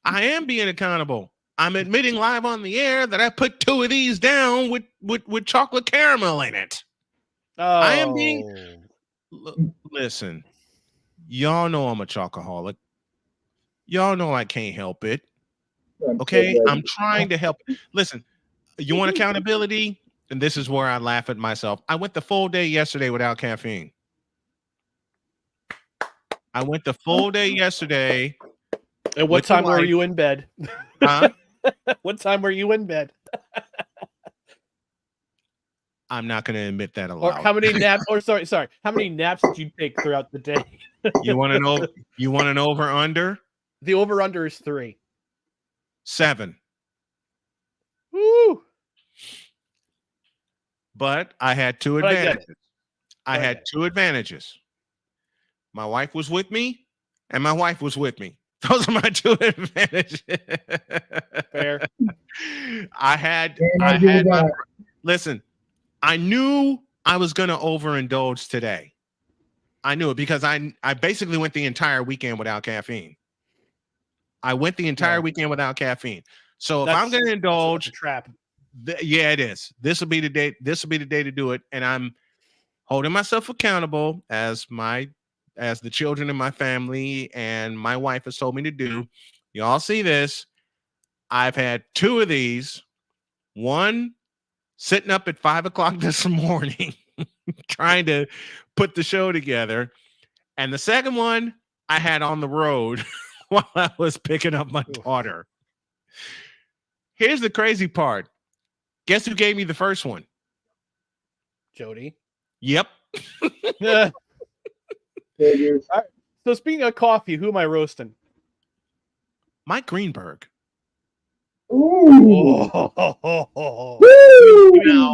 A: I am being accountable. I'm admitting live on the air that I put 2 of these down with chocolate caramel in it.
G: Oh.
A: I am being... Listen, y'all know I'm a chocoholic. Y'all know I can't help it. Okay? I'm trying to help. Listen, you want accountability? And this is where I laugh at myself. I went the full day yesterday without caffeine. I went the full day yesterday.
G: And what time were you in bed?
A: Huh?
G: What time were you in bed?
A: I'm not going to admit that
G: Or
A: aloud.
G: how many naps? Or sorry, how many naps did you take throughout the day?
A: You want to know? You want an over under?
G: The over under is 3.
A: 7.
G: Woo!
A: But I had 2
G: But I get
A: advantages. I had 2 advantages. My wife was with me, and my wife was with me. Those are my 2 advantages.
G: Fair.
A: Listen, I knew I was going to overindulge today. I knew it because I basically went the entire weekend without caffeine. I went the entire weekend without caffeine. So if I'm going to indulge,
G: a trap.
A: Yeah, it is. This will be the day. This will be the day to do it, and I'm holding myself accountable as the children in my family and my wife has told me to do. Y'all see this? I've had 2 of these. One sitting up at 5 o'clock this morning, trying to put the show together, and the second one I had on the road while I was picking up my daughter. Here's the crazy part. Guess who gave me the first one?
G: Jody.
A: Yep.
G: Yeah. All right. So speaking of coffee, who am I roasting?
A: Mike Greenberg.
G: Ooh.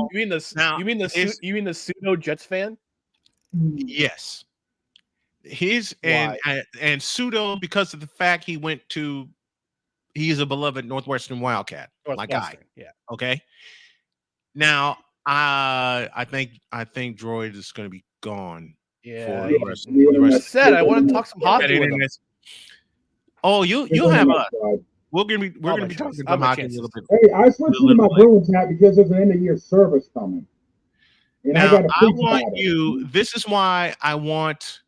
G: You mean the pseudo Jets fan?
A: Yes. He's and pseudo because of the fact he's a beloved Northwestern Wildcat, my guy.
G: Yeah.
A: Okay. Now I think Droid is going to be gone.
G: Yeah.
A: For the rest
G: I want to talk some hockey with him.
A: Oh, you'll have us. We're gonna be talking some hockey a little bit.
H: Hey, I switched to my Bruins hat because there's an end of year service coming. And
A: now,
H: I
A: want you. This is why I want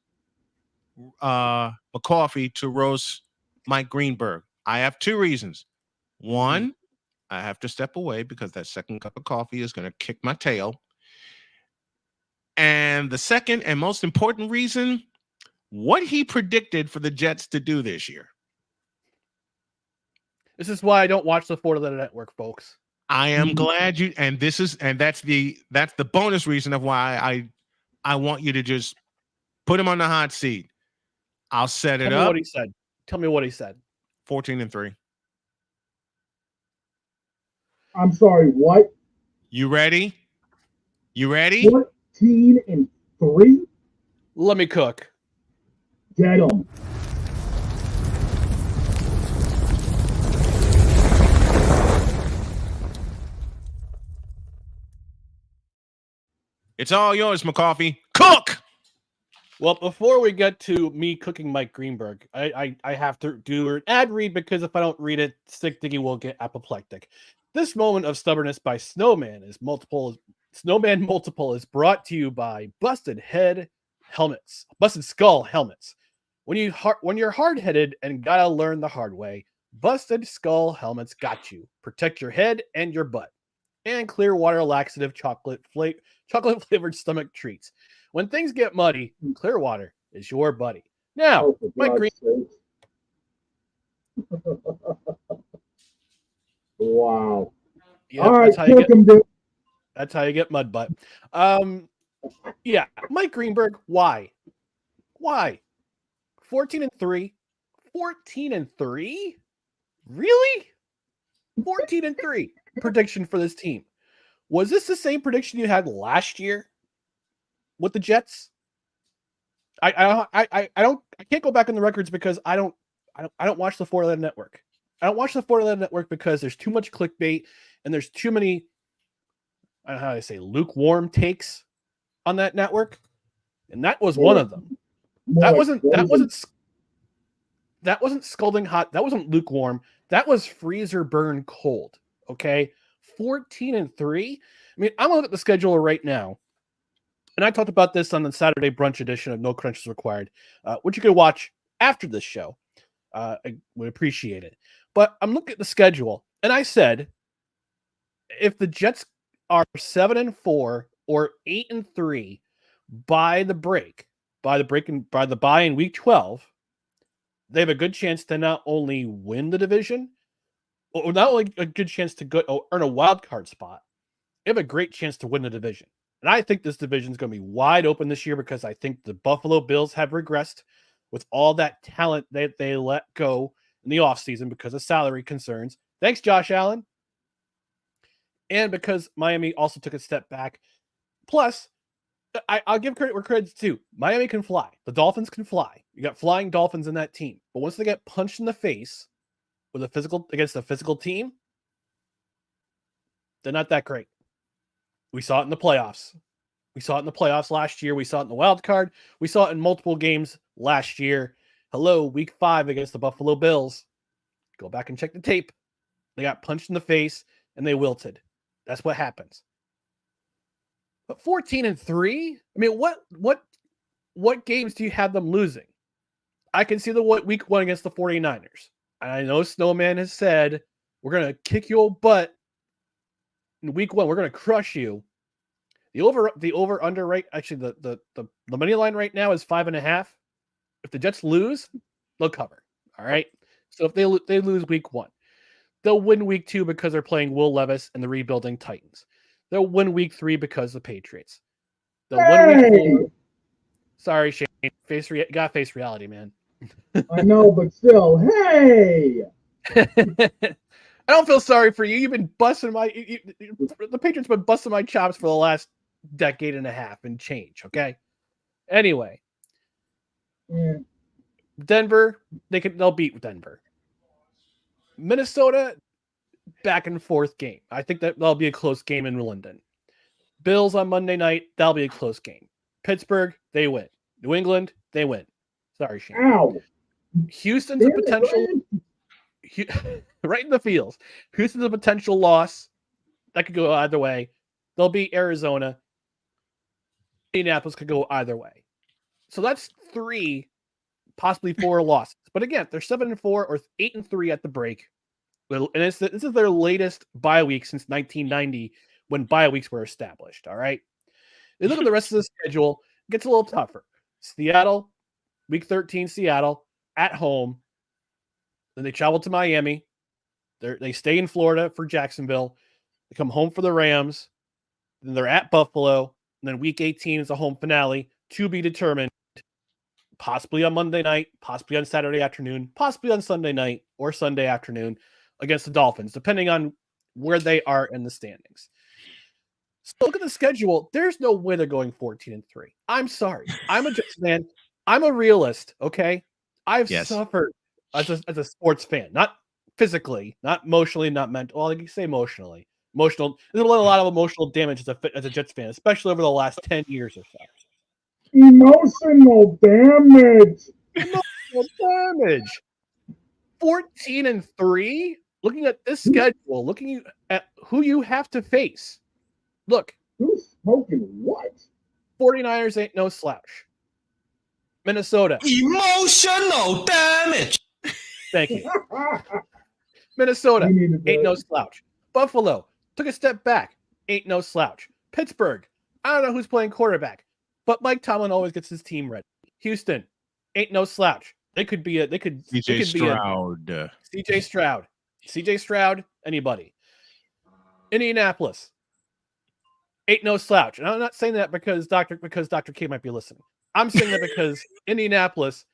A: McCoffee to roast Mike Greenberg. I have 2 reasons. One, I have to step away because that second cup of coffee is going to kick my tail. And the second and most important reason, what he predicted for the Jets to do this year.
G: This is why I don't watch the Florida Network, folks.
A: I am glad you, and that's the bonus reason of why I want you to just put him on the hot seat. I'll set it up.
G: Tell me what he said. Tell me what he said.
A: 14-3.
H: I'm sorry, what?
A: You ready? You ready?
H: 14-3?
G: Let me cook.
H: Get him.
A: It's all yours, McCoffee. Cook!
G: Well, before we get to me cooking Mike Greenberg, I have to do an ad read because if I don't read it, Stick Diggy will get apoplectic. This moment of stubbornness by Snowman Multiple is brought to you by Busted Skull Helmets. When you're hard-headed and gotta learn the hard way, Busted Skull Helmets got you. Protect your head and your butt. And Clearwater laxative chocolate-flavored stomach treats. When things get muddy, Clearwater is your buddy. Now, Mike Greenberg.
H: Wow.
G: Yeah,
H: all right,
G: that's how you get mud butt. Yeah, Mike Greenberg. Why? 14-3. 14-3. Really? 14-3 prediction for this team. Was this the same prediction you had last year with the Jets? I can't go back in the records because I don't watch the 411 network. I don't watch the 411 network because there's too much clickbait and there's too many, I don't know how I say, lukewarm takes on that network. And that was one of them. That wasn't scalding hot. That wasn't lukewarm. That was freezer burn cold. Okay. 14-3. I mean, I'm looking at the schedule right now. And I talked about this on the Saturday brunch edition of No Credentials Required, which you can watch after this show. I would appreciate it. But I'm looking at the schedule, and I said, if the Jets are 7-4 or 8-3 by the bye in week 12, they have a good chance to not only win the division, or not only a good chance to earn a wild card spot, they have a great chance to win the division. And I think this division is going to be wide open this year because I think the Buffalo Bills have regressed with all that talent that they let go in the offseason because of salary concerns. Thanks, Josh Allen. And because Miami also took a step back. Plus, I'll give credit where credit's due. Miami can fly. The Dolphins can fly. You got flying Dolphins in that team. But once they get punched in the face against a physical team, they're not that great. We saw it in the playoffs. We saw it in the playoffs last year. We saw it in the wild card. We saw it in multiple games last year. Hello, week 5 against the Buffalo Bills. Go back and check the tape. They got punched in the face and they wilted. That's what happens. But 14-3? I mean, what games do you have them losing? I can see the week 1 against the 49ers. And I know Snowman has said, we're going to kick your butt in week 1. We're going to crush you. The over under right, actually the money line right now is 5.5. If the Jets lose, they'll cover. All right. So if they lose week 1, they'll win week 2 because they're playing Will Levis and the rebuilding Titans. They'll win week 3 because the Patriots. They'll win week 4. Sorry, Shane. Got face reality, man.
H: I know, but still, hey.
G: I don't feel sorry for you. You've been busting the Patriots been busting my chops for the last decade and a half and change. Okay. Anyway, Denver, they'll beat Denver. Minnesota, back and forth game. I think that'll be a close game in London. Bills on Monday night, that'll be a close game. Pittsburgh, they win. New England, they win. Sorry, Shane.
H: Ow.
G: Houston's a potential. Right in the feels. Houston's a potential loss. That could go either way. They'll beat Arizona. Indianapolis could go either way. So that's 3, possibly 4 losses. But again, they're 7-4 or 8-3 at the break. And this is their latest bye week since 1990 when bye weeks were established. All right. They look at the rest of the schedule. It gets a little tougher. Seattle, week 13, Seattle at home. Then they travel to Miami. They stay in Florida for Jacksonville. They come home for the Rams. Then they're at Buffalo. And then week 18 is a home finale to be determined. Possibly on Monday night, possibly on Saturday afternoon, possibly on Sunday night or Sunday afternoon against the Dolphins, depending on where they are in the standings. So look at the schedule. There's no way they're going 14-3. I'm sorry. I'm a Jets fan. I'm a realist. Okay. I've suffered as a sports fan, not physically, not emotionally, not mental. Well, I can say emotionally. Emotional. There's a lot of emotional damage as a Jets fan, especially over the last 10 years or so.
H: Emotional damage.
G: 14-3. Looking at this schedule, looking at who you have to face. Look.
H: Who's smoking what?
G: 49ers ain't no slouch. Minnesota.
I: Emotional damage.
G: Thank you. Minnesota ain't no slouch. Buffalo took a step back. Ain't no slouch. Pittsburgh. I don't know who's playing quarterback, but Mike Tomlin always gets his team ready. Houston ain't no slouch. CJ Stroud. Anybody. Indianapolis ain't no slouch. And I'm not saying that because Dr. K might be listening. I'm saying that because Indianapolis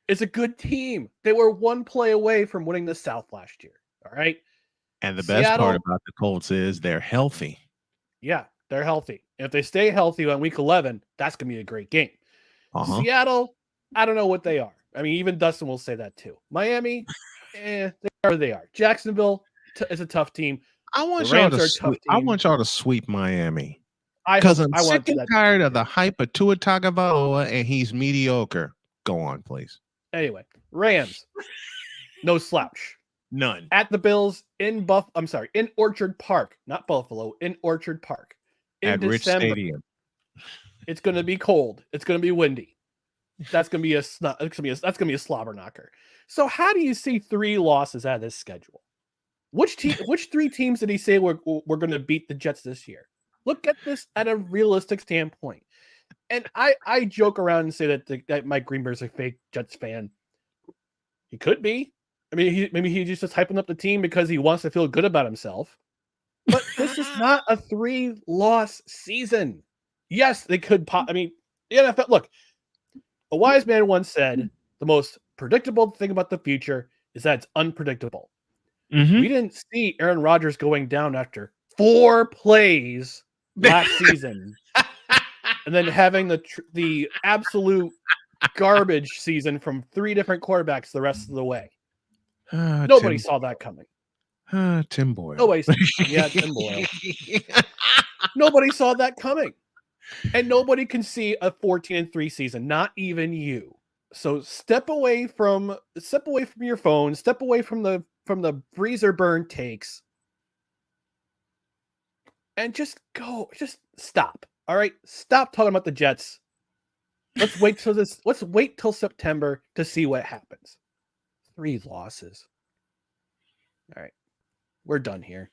G: is a good team. They were 1 play away from winning the South last year. All right.
A: And the best part about the Colts is they're healthy.
G: Yeah, they're healthy. And if they stay healthy on week 11, that's going to be a great game. Seattle, I don't know what they are. I mean, even Dustin will say that too. Miami, they are what they are. Jacksonville is a tough team.
A: I want y'all to sweep Miami. Because I'm sick and tired of the hype of Tua Tagovailoa, and he's mediocre. Go on, please.
G: Anyway, Rams, no slouch.
A: None.
G: At the Bills in Orchard Park, not Buffalo, in Orchard Park.
A: At Rich Stadium.
G: It's going to be cold. It's going to be windy. That's going to be a slobber knocker. So how do you see 3 losses out of this schedule? Which 3 teams did he say we're going to beat the Jets this year? Look at this at a realistic standpoint. And I joke around and say that Mike Greenberg's a fake Jets fan. He could be. I mean, maybe he's just hyping up the team because he wants to feel good about himself. But this is not a 3-loss season. Yes, they could I mean, the NFL, look, a wise man once said, the most predictable thing about the future is that it's unpredictable. We didn't see Aaron Rodgers going down after 4 plays last season and then having the absolute garbage season from 3 different quarterbacks the rest of the way. Nobody saw that coming.
A: Tim Boyle.
G: Tim Boyle. Nobody saw that coming. And nobody can see a 14-3 season, not even you. So step away from your phone, step away from the freezer burn takes, and just stop. All right, stop talking about the Jets. Let's wait till September to see what happens. 3 losses. All right, we're done here.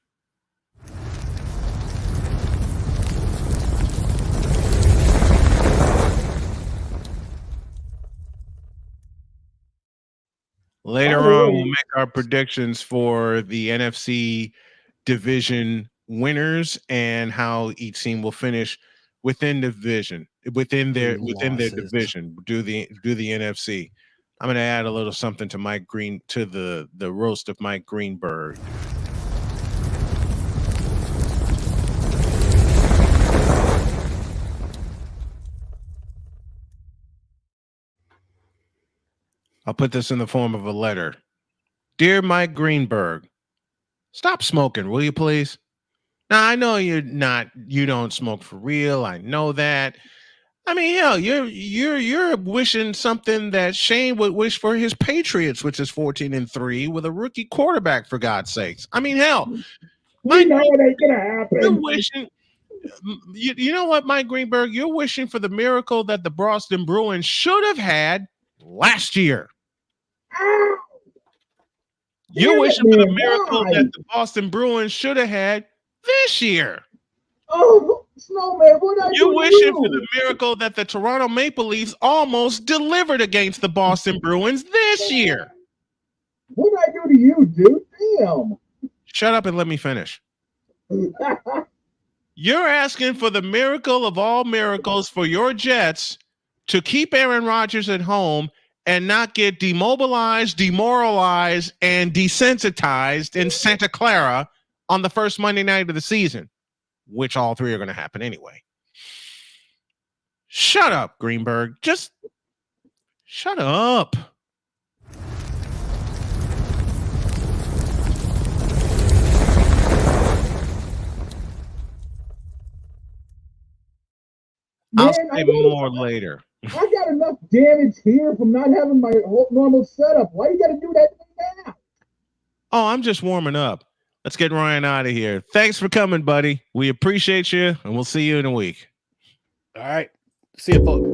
A: Later on, we'll make our predictions for the NFC division winners and how each team will finish within their division. Do the NFC. I'm going to add a little something to Mike Green, to the roast of Mike Greenberg. I'll put this in the form of a letter. Dear Mike Greenberg, stop smoking, will you please? Now, I know you don't smoke for real. I know that. I mean, hell, you're wishing something that Shane would wish for his Patriots, which is 14-3 with a rookie quarterback, for God's sakes. I mean, hell,
H: we know it ain't gonna happen.
A: You're wishing. You know what, Mike Greenberg? You're wishing for the miracle that the Boston Bruins should have had last year. You're wishing for the miracle that the Boston Bruins should have had this year.
H: Oh, Snowman, what are
A: You're wishing for the miracle that the Toronto Maple Leafs almost delivered against the Boston Bruins this year.
H: What did I do to you, dude? Damn.
A: Shut up and let me finish. You're asking for the miracle of all miracles for your Jets to keep Aaron Rodgers at home and not get demobilized, demoralized, and desensitized in Santa Clara on the first Monday night of the season, which all 3 are going to happen anyway. Shut up, Greenberg. Just shut up. I'll say more later.
H: I got enough damage here from not having my whole normal setup. Why you got to do that now?
A: Oh, I'm just warming up. Let's get Ryan out of here. Thanks for coming, buddy. We appreciate you, and we'll see you in a week.
G: All right. See you, folks.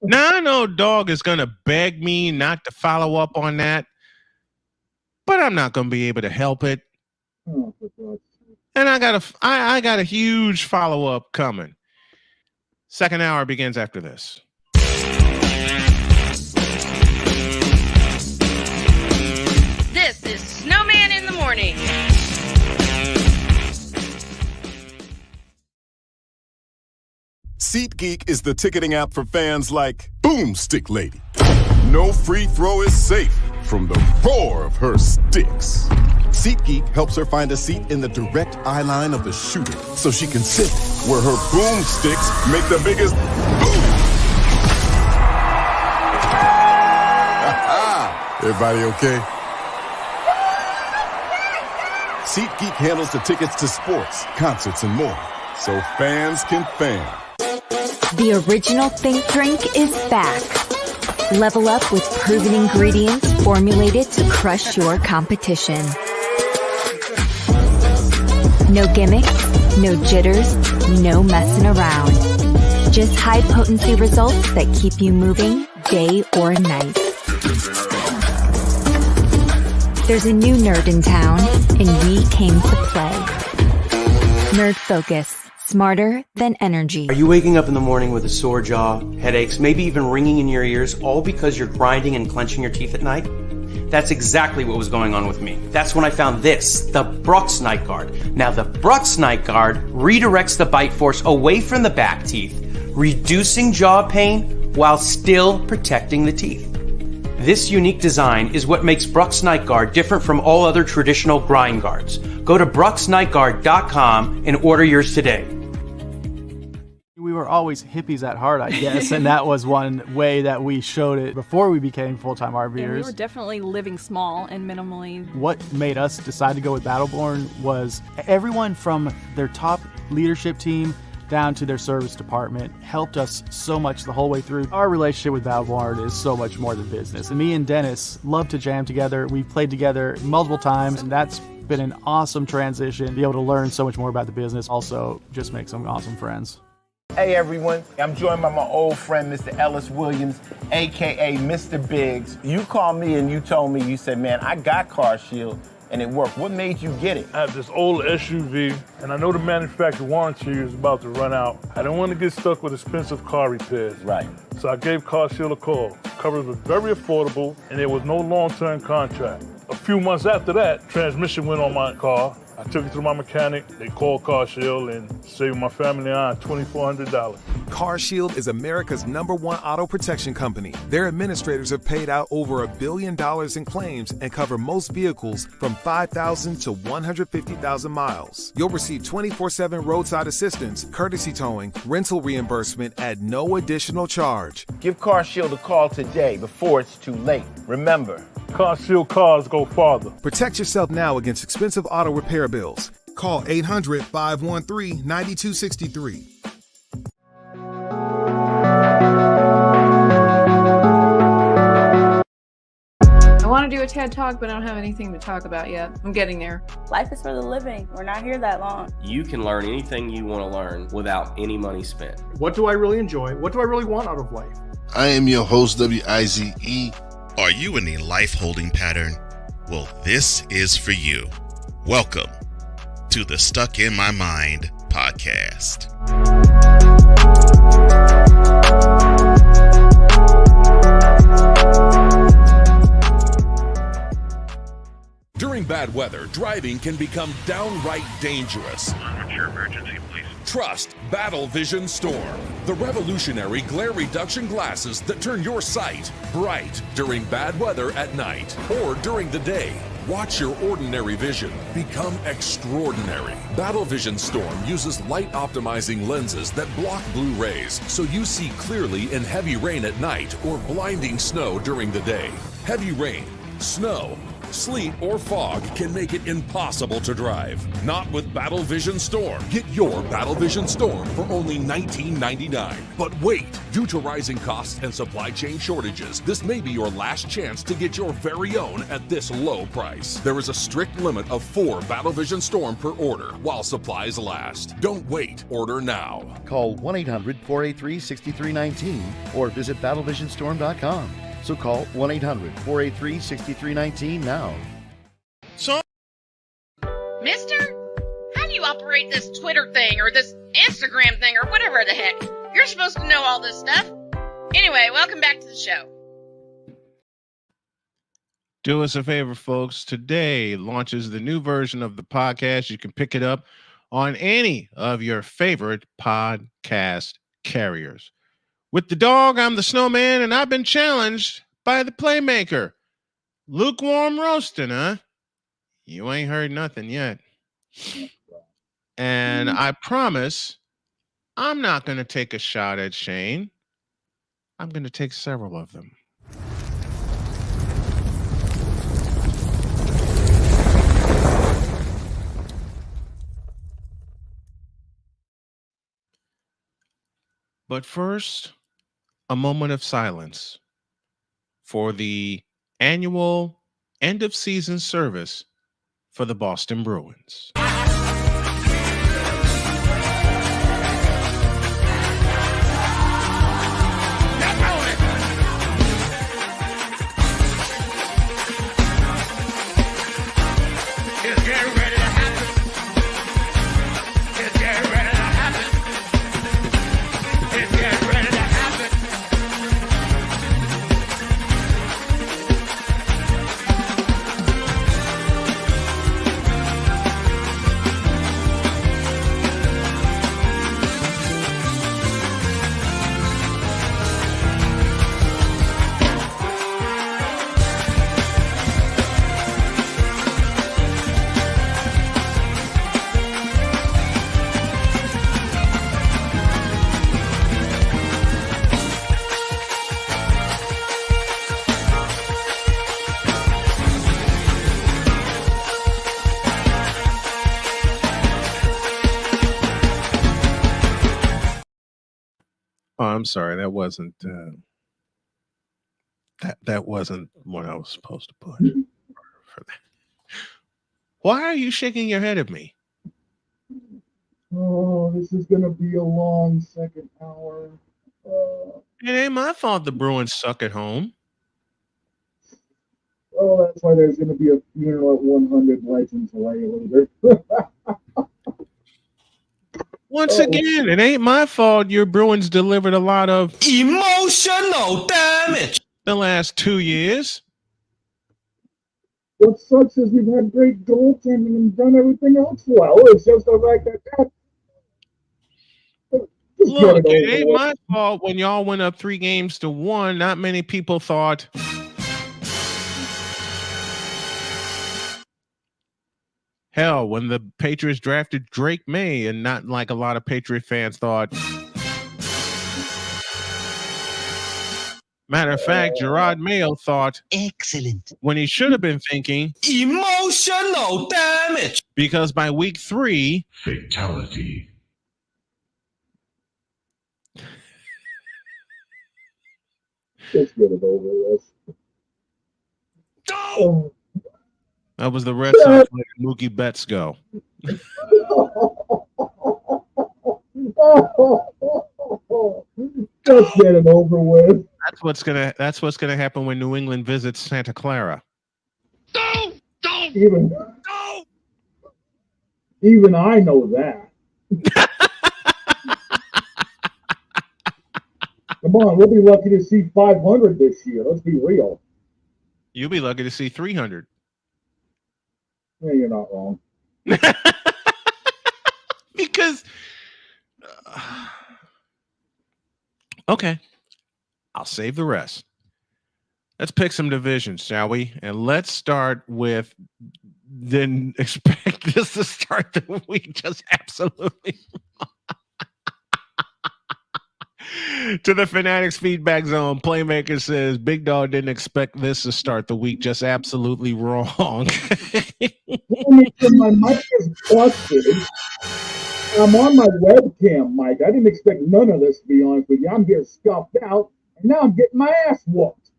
A: Now, I know Dawg is going to beg me not to follow up on that, but I'm not going to be able to help it. And I got a huge follow-up coming. Second hour begins after this.
C: This is Snowman in the Morning.
O: SeatGeek is the ticketing app for fans like Boomstick Lady. No free throw is safe from the roar of her sticks. SeatGeek helps her find a seat in the direct eye line of the shooter so she can sit where her boomsticks make the biggest boom. Everybody okay? SeatGeek handles the tickets to sports, concerts, and more, so fans can fan.
J: The original Think Drink is back. Level up with proven ingredients formulated to crush your competition. No gimmicks, no jitters, no messing around. Just high-potency results that keep you moving day or night. There's a new nerd in town, and we came to play. Nerd Focus. Smarter than energy.
K: Are you waking up in the morning with a sore jaw, headaches, maybe even ringing in your ears, all because you're grinding and clenching your teeth at night? That's exactly what was going on with me. That's when I found this, the Brux Night Guard. Now, the Brux Night Guard redirects the bite force away from the back teeth, reducing jaw pain while still protecting the teeth. This unique design is what makes Brux Night Guard different from all other traditional grind guards. Go to BruxNightGuard.com and order yours today.
P: We were always hippies at heart, I guess, and that was one way that we showed it before we became full-time RVers.
Q: Yeah, we were definitely living small and minimally.
P: What made us decide to go with Battleborn was everyone from their top leadership team down to their service department helped us so much the whole way through. Our relationship with Battleborn is so much more than business. And me and Dennis love to jam together. We've played together multiple times, and that's been an awesome transition. Be able to learn so much more about the business, also just make some awesome friends.
L: Hey everyone, I'm joined by my old friend, Mr. Ellis Williams, AKA Mr. Biggs. You called me and you told me, you said, man, I got Car Shield and it worked. What made you get it?
N: I have this old SUV, and I know the manufacturer warranty is about to run out. I don't want to get stuck with expensive car repairs.
L: Right.
N: So I gave Car Shield a call. Coverage was very affordable, and there was no long-term contract. A few months after that, transmission went on my car. I took it to my mechanic. They called Car Shield and saved my family and I $2,400.
O: Car Shield is America's #1 auto protection company. Their administrators have paid out over $1 billion in claims and cover most vehicles from 5,000 to 150,000 miles. You'll receive 24/7 roadside assistance, courtesy towing, rental reimbursement at no additional charge.
L: Give Car Shield a call today before it's too late. Remember,
N: Car Shield cars go farther.
O: Protect yourself now against expensive auto repair bills. Call 800-513-9263.
B: I want to do a TED Talk, but I don't have anything to talk about yet. I'm getting there.
M: Life is for the living. We're not here that long.
D: You can learn anything you want to learn without any money spent.
W: What do I really enjoy? What do I really want out of life?
F: I am your host, WIZE. Are you in a life holding pattern? Well, this is for you. Welcome to the Stuck in My Mind podcast.
V: During bad weather, driving can become downright dangerous.
Y: What's your emergency, please?
V: Trust Battle Vision Storm, the revolutionary glare reduction glasses that turn your sight bright during bad weather at night or during the day. Watch your ordinary vision become extraordinary. Battle Vision Storm uses light optimizing lenses that block blue rays so you see clearly in heavy rain at night or blinding snow during the day. Heavy rain, snow, sleet, or fog can make it impossible to drive. Not with Battle Vision Storm. Get your Battle Vision Storm for only $19.99. But wait, due to rising costs and supply chain shortages, this may be your last chance to get your very own at this low price. There is a strict limit of 4 Battle Vision Storm per order while supplies last. Don't wait, order now.
X: Call 1-800-483-6319 or visit battlevisionstorm.com. So call 1-800-483-6319 now.
C: Mister, how do you operate this Twitter thing or this Instagram thing or whatever the heck? You're supposed to know all this stuff. Anyway, welcome back to the show.
A: Do us a favor, folks. Today launches the new version of the podcast. You can pick it up on any of your favorite podcast carriers. With the Dawg, I'm the Snowman, and I've been challenged by the Playmaker. Lukewarm roasting, huh? You ain't heard nothing yet. And I promise I'm not going to take a shot at Shane. I'm going to take several of them. But first, a moment of silence for the annual end of season service for the Boston Bruins. Oh, I'm sorry. That wasn't that wasn't what I was supposed to put for that. Why are you shaking your head at me?
H: Oh, this is gonna be a long second hour.
A: It ain't my fault the Bruins suck at home.
H: Oh, that's why there's gonna be a funeral at 100 Legends later.
A: Once again, it ain't my fault your Bruins delivered a lot of
I: emotional damage
A: the last 2 years.
H: What sucks is we've had great goaltending and done everything else well. It's just the fact that
A: Look, it ain't my fault when y'all went up 3-1. Not many people thought hell, when the Patriots drafted Drake May, and not like a lot of Patriot fans thought. Matter of fact, Gerard Mayo thought excellent when he should have been thinking
I: emotional damage
A: because by week 3,
I: fatality.
H: Let's get it over with. Oh.
A: That was the Red Sox letting Mookie Betts go.
H: Just get it over with.
A: That's what's gonna happen when New England visits Santa Clara.
H: Even I know that. Come on, we'll be lucky to see 500 this year. Let's be real.
A: You'll be lucky to see 300.
H: Yeah, you're not wrong.
A: Because okay, I'll save the rest. Let's pick some divisions, shall we? And let's start with didn't expect this to start the week just absolutely to the Fanatics Feedback Zone. Playmaker says Big Dog didn't expect this to start the week just absolutely wrong.
H: My mic is busted. I'm on my webcam mic. I didn't expect none of this, to be honest with you. I'm here scuffed out, and now I'm getting my ass whooped.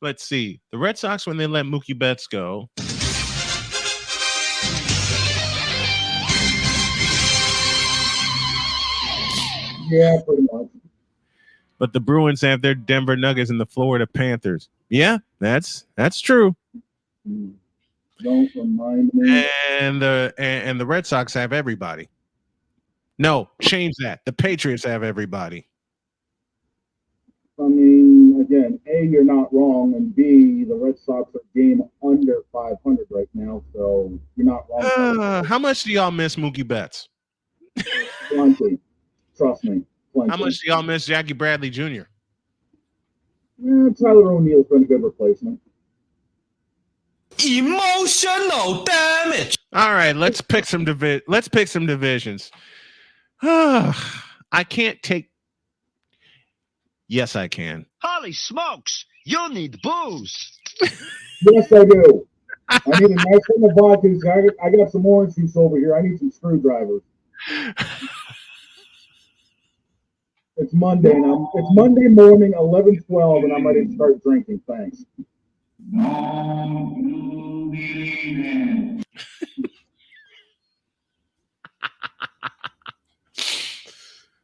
A: Let's see. The Red Sox, when they let Mookie Betts go.
H: Yeah, pretty much.
A: But the Bruins have their Denver Nuggets and the Florida Panthers. Yeah, that's true.
H: Don't remind me.
A: And the Red Sox have everybody. No, change that. The Patriots have everybody.
H: I mean, again, A, you're not wrong, and B, the Red Sox are game under 500 right now, so you're not wrong.
A: How much do y'all miss Mookie Betts?
H: Plenty. Trust me. Plenty.
A: How much do y'all miss Jackie Bradley Jr.?
H: Tyler O'Neill's been a good replacement.
I: Emotional damage.
A: All right, let's pick some divisions. I can't take. Yes, I can.
R: Holy smokes! You need booze.
H: Yes, I do. I need a nice one of vodka. I got some orange juice over here. I need some screwdrivers. It's Monday, and it's Monday morning, 11:12, and I'm ready to start drinking. Thanks.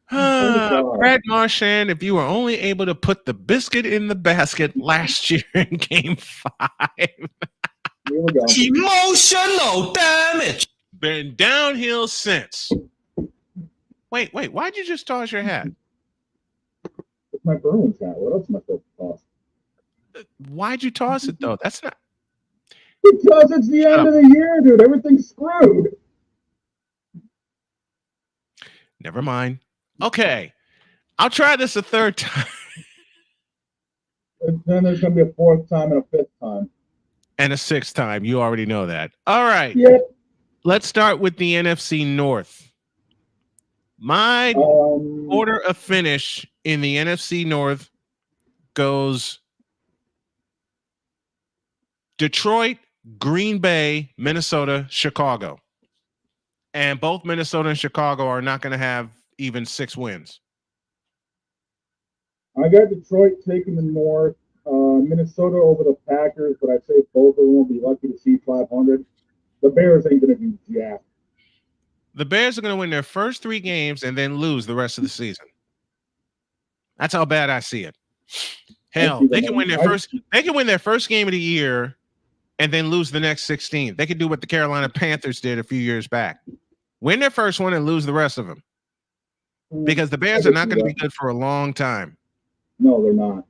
A: Brad Marchand, if you were only able to put the biscuit in the basket last year in Game 5.
H: Here we go.
I: Emotional damage.
A: Been downhill since. Wait, why'd you just toss your hat?
H: It's my Bruins hat. What else am I supposed to toss?
A: Why'd you toss it, though? That's not...
H: Because it's the end of the year, dude. Everything's screwed.
A: Never mind. Okay. I'll try this a third time.
H: And then there's going to be a fourth time and a fifth time.
A: And a sixth time. You already know that. All right.
H: Yep.
A: Let's start with the NFC North. My order of finish in the NFC North goes Detroit, Green Bay, Minnesota, Chicago. And both Minnesota and Chicago are not going to have even 6 wins.
H: I got Detroit taking the North, Minnesota over the Packers, but I'd say both of them will be lucky to see 500. The Bears ain't going to do jack.
A: The Bears are going to win their first 3 games and then lose the rest of the season. That's how bad I see it. Hell, they can win their first game of the year and then lose the next 16. They could do what the Carolina Panthers did a few years back. Win their first one and lose the rest of them. Because the Bears are not going to be good for a long time.
H: No, they're not.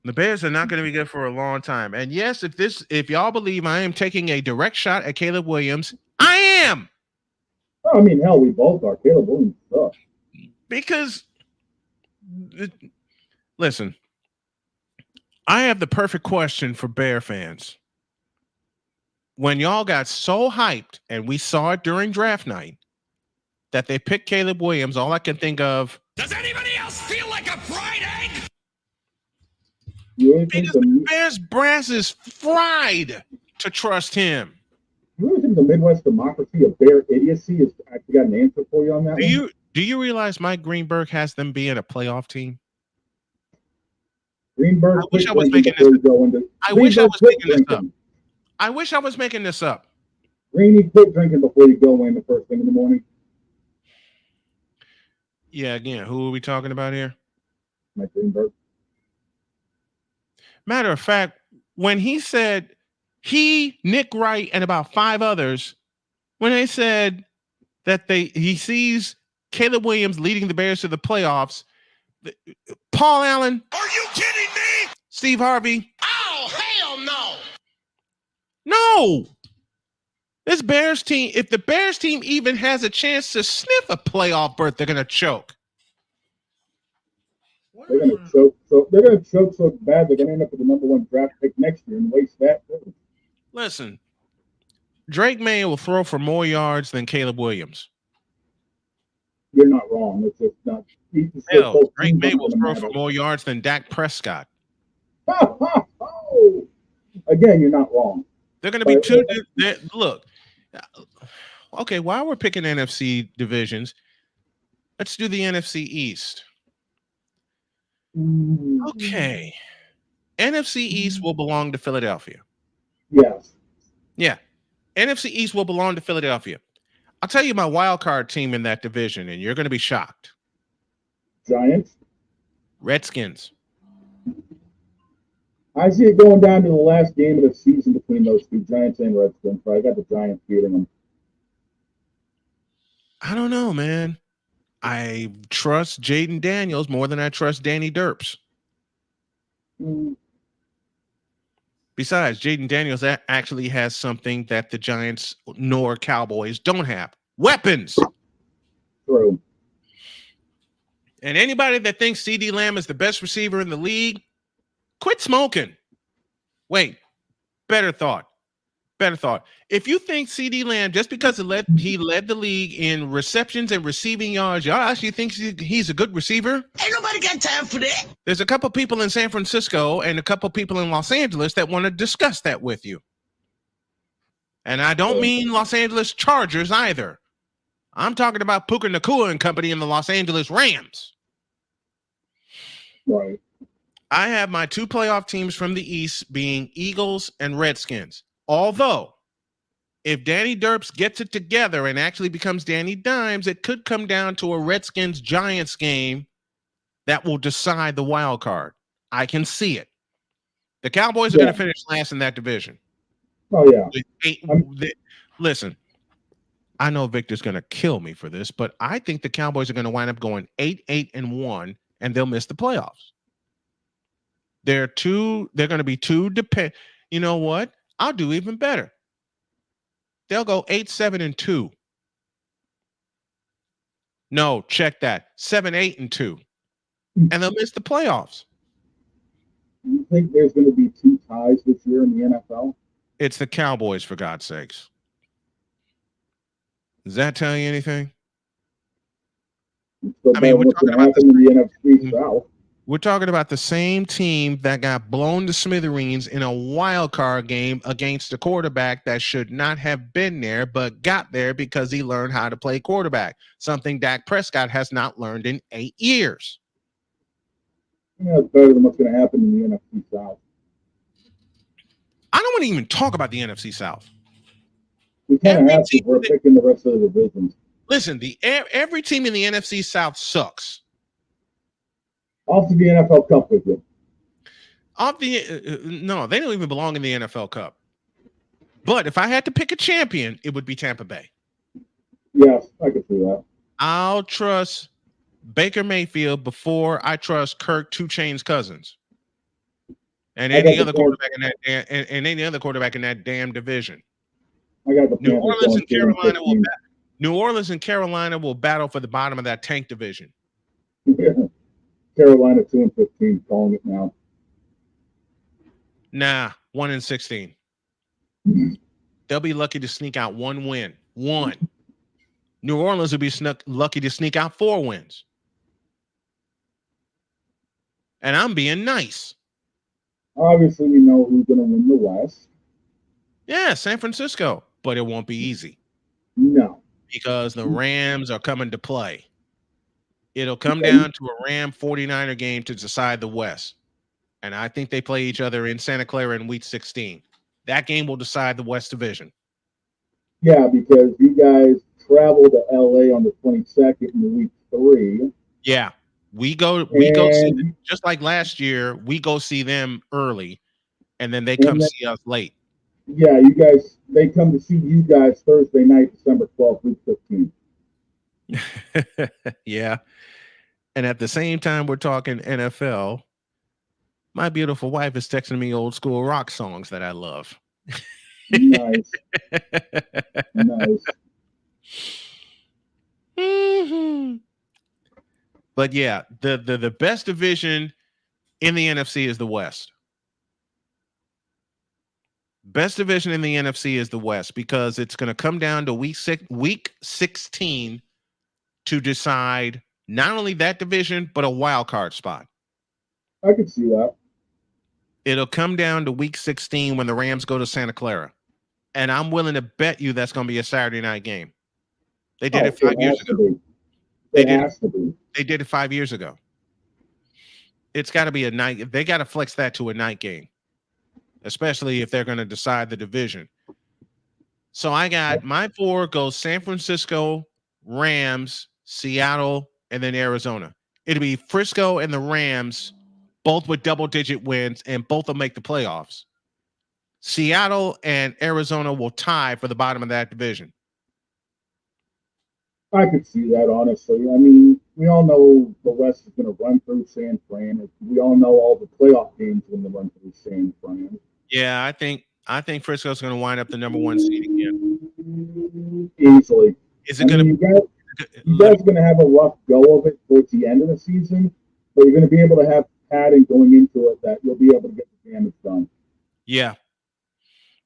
A: The Bears are not going to be good for a long time. And yes, if y'all believe I am taking a direct shot at Caleb Williams, I am.
H: Oh, I mean, hell, we both are. Caleb Williams sucks.
A: Because, listen, I have the perfect question for Bear fans. When y'all got so hyped, and we saw it during draft night, that they picked Caleb Williams, all I can think of...
I: Does anybody else feel like a fried egg?
A: Because the Bears brass is fried to trust him.
H: You really think the Midwest democracy of Bear idiocy has actually got an answer for you on that one?
A: Do you realize Mike Greenberg has them being a playoff team?
H: Greenberg.
A: I wish I was making this up. I wish I was making this up.
H: Greeny, quit drinking before you go in the first thing in the morning.
A: Yeah, again, who are we talking about here?
H: Mike Greenberg.
A: Matter of fact, when he said Nick Wright, and about 5 others, when they said that he sees Caleb Williams leading the Bears to the playoffs, Paul Allen.
I: Are you kidding me?
A: Steve Harvey.
I: Oh, hell no.
A: No. This Bears team, if the Bears team even has a chance to sniff a playoff berth, they're going to choke.
H: They're going to choke. So they're going to choke so bad they're going to end up with the #1 draft pick next year and waste that too.
A: Listen, Drake May will throw for more yards than Caleb Williams.
H: You're not wrong. It's just not.
A: Hell, Drake May will throw for more yards than Dak Prescott.
H: Oh. Again, you're not wrong.
A: They're going to be two. Look, okay, while we're picking NFC divisions, let's do the NFC East. Okay. NFC East will belong to Philadelphia.
H: Yes.
A: Yeah. NFC East will belong to Philadelphia. I'll tell you my wild card team in that division, and you're going to be shocked.
H: Giants.
A: Redskins.
H: I see it going down to the last game of the season between those two, Giants and Redskins. So I got the Giants beating them.
A: I don't know, man. I trust Jaden Daniels more than I trust Danny Derps. Besides, Jaden Daniels actually has something that the Giants nor Cowboys don't have. Weapons.
H: True.
A: And anybody that thinks CeeDee Lamb is the best receiver in the league, quit smoking. Wait, better thought. If you think CeeDee Lamb, just because he led the league in receptions and receiving yards, y'all actually think he's a good receiver?
I: Ain't nobody got time for that.
A: There's a couple people in San Francisco and a couple people in Los Angeles that want to discuss that with you. And I don't mean Los Angeles Chargers either. I'm talking about Puka Nacua and company in the Los Angeles Rams.
H: Right.
A: I have my two playoff teams from the East being Eagles and Redskins. Although, if Danny Derps gets it together and actually becomes Danny Dimes, it could come down to a Redskins-Giants game that will decide the wild card. I can see it. The Cowboys are going to finish last in that division.
H: Oh, yeah.
A: Listen, I know Victor's going to kill me for this, but I think the Cowboys are going to wind up going 8-1, and they'll miss the playoffs. They're going to be too dependent. You know what? I'll do even better. They'll go 8-7-2. No, check that. 7-8-2. And they'll miss the playoffs.
H: You think there's going to be two ties this year in the NFL?
A: It's the Cowboys, for God's sakes. Does that tell you anything?
H: I mean, we're talking about in the NFC South.
A: We're talking about the same team that got blown to smithereens in a wild card game against a quarterback that should not have been there, but got there because he learned how to play quarterback, something Dak Prescott has not learned in 8 years.
H: Yeah, it's better than what's going to happen in the NFC South.
A: I don't want to even talk about the NFC South.
H: We kind of have to. We're picking the rest of the divisions.
A: Listen, every team in the NFC South sucks.
H: Off to the NFL Cup with you.
A: No, they don't even belong in the NFL Cup. But if I had to pick a champion, it would be Tampa Bay.
H: Yes, I could see that.
A: I'll trust Baker Mayfield before I trust Kirk 2 Chainz Cousins and any other quarterback in that damn division.
H: I got the
A: New Orleans and Carolina will battle for the bottom of that tank division.
H: Carolina 2-15, calling it now.
A: Nah, 1-16. They'll be lucky to sneak out 1 win. 1. New Orleans will be lucky to sneak out 4 wins. And I'm being nice.
H: Obviously, we know who's going to win the West.
A: Yeah, San Francisco. But it won't be easy.
H: No.
A: Because the Rams are coming to play. It'll come down to a Ram 49er game to decide the West. And I think they play each other in Santa Clara in week 16. That game will decide the West Division.
H: Yeah, because you guys travel to LA on the 22nd in week 3.
A: Yeah. We go see them, just like last year, we go see them early, and then they come see us late.
H: Yeah, they come to see you guys Thursday night, December 12th, week 15.
A: Yeah. And at the same time we're talking NFL, my beautiful wife is texting me old school rock songs that I love.
H: Nice. Nice.
A: Mm-hmm. But yeah, the best division in the NFC is the West. Best division in the NFC is the West because it's going to come down to week 16 to decide not only that division, but a wild card spot.
H: I could see that.
A: It'll come down to week 16 when the Rams go to Santa Clara. And I'm willing to bet you that's going to be a Saturday night game. They did it 5 years ago. They did it 5 years ago. It's got to be a night. They got to flex that to a night game, especially if they're going to decide the division. So I got my 4 goes San Francisco, Rams, Seattle, and then Arizona. It'll be Frisco and the Rams, both with double-digit wins, and both will make the playoffs. Seattle and Arizona will tie for the bottom of that division.
H: I could see that, honestly. I mean, we all know the West is going to run through San Fran. We all know all the playoff games are going to run through San Fran.
A: Yeah, I think Frisco's going to wind up the number 1 seed again.
H: Easily.
A: Is it going to?
H: You guys are going to have a rough go of it towards the end of the season, but you're going to be able to have padding going into it that you'll be able to get the damage done.
A: Yeah.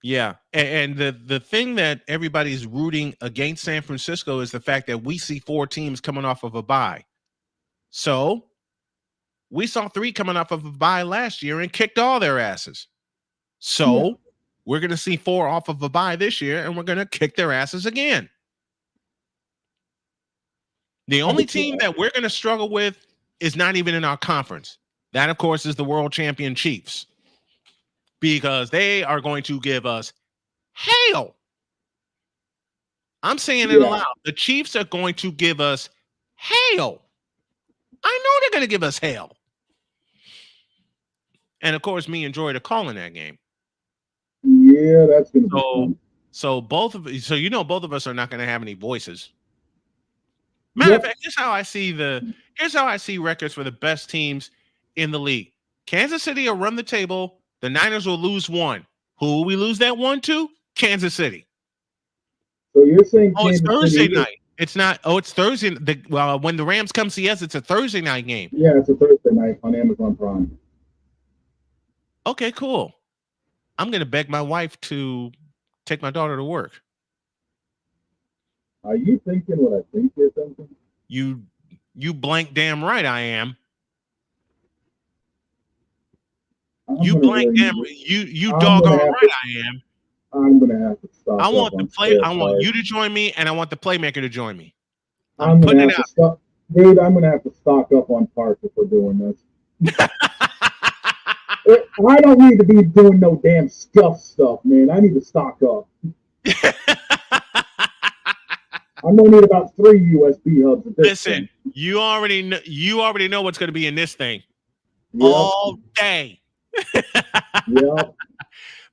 A: Yeah. And the thing that everybody's rooting against San Francisco is the fact that we see 4 teams coming off of a bye. So we saw 3 coming off of a bye last year and kicked all their asses. So we're going to see 4 off of a bye this year, and we're going to kick their asses again. The only team that we're going to struggle with is not even in our conference. That, of course, is the world champion Chiefs, because they are going to give us hell. I'm saying it aloud. The Chiefs are going to give us hell. I know they're going to give us hell. And, of course, me and Joy are calling that game.
H: Yeah, that's going to be fun.
A: So both of us are not going to have any voices. Matter of fact, here's how I see records for the best teams in the league. Kansas City will run the table. The Niners will lose 1. Who will we lose that 1 to? Kansas City.
H: So you're saying
A: it's Thursday night. It's not. Oh, it's Thursday. When the Rams come see us, it's a Thursday night game.
H: Yeah, it's a Thursday night on Amazon Prime.
A: Okay, cool. I'm going to beg my wife to take my daughter to work.
H: Are you thinking what I think you're thinking?
A: You blank damn right I am. You doggone right I am.
H: I'm gonna have to stop.
A: I want you to join me, and I want the playmaker to join me.
H: I'm gonna have to stop. Dude, I'm gonna have to stock up on parts if we're doing this. I don't need to be doing no damn stuff, man. I need to stock up. I'm gonna need about 3 USB hubs at this
A: Listen,
H: point.
A: you already know what's gonna be in this thing all day.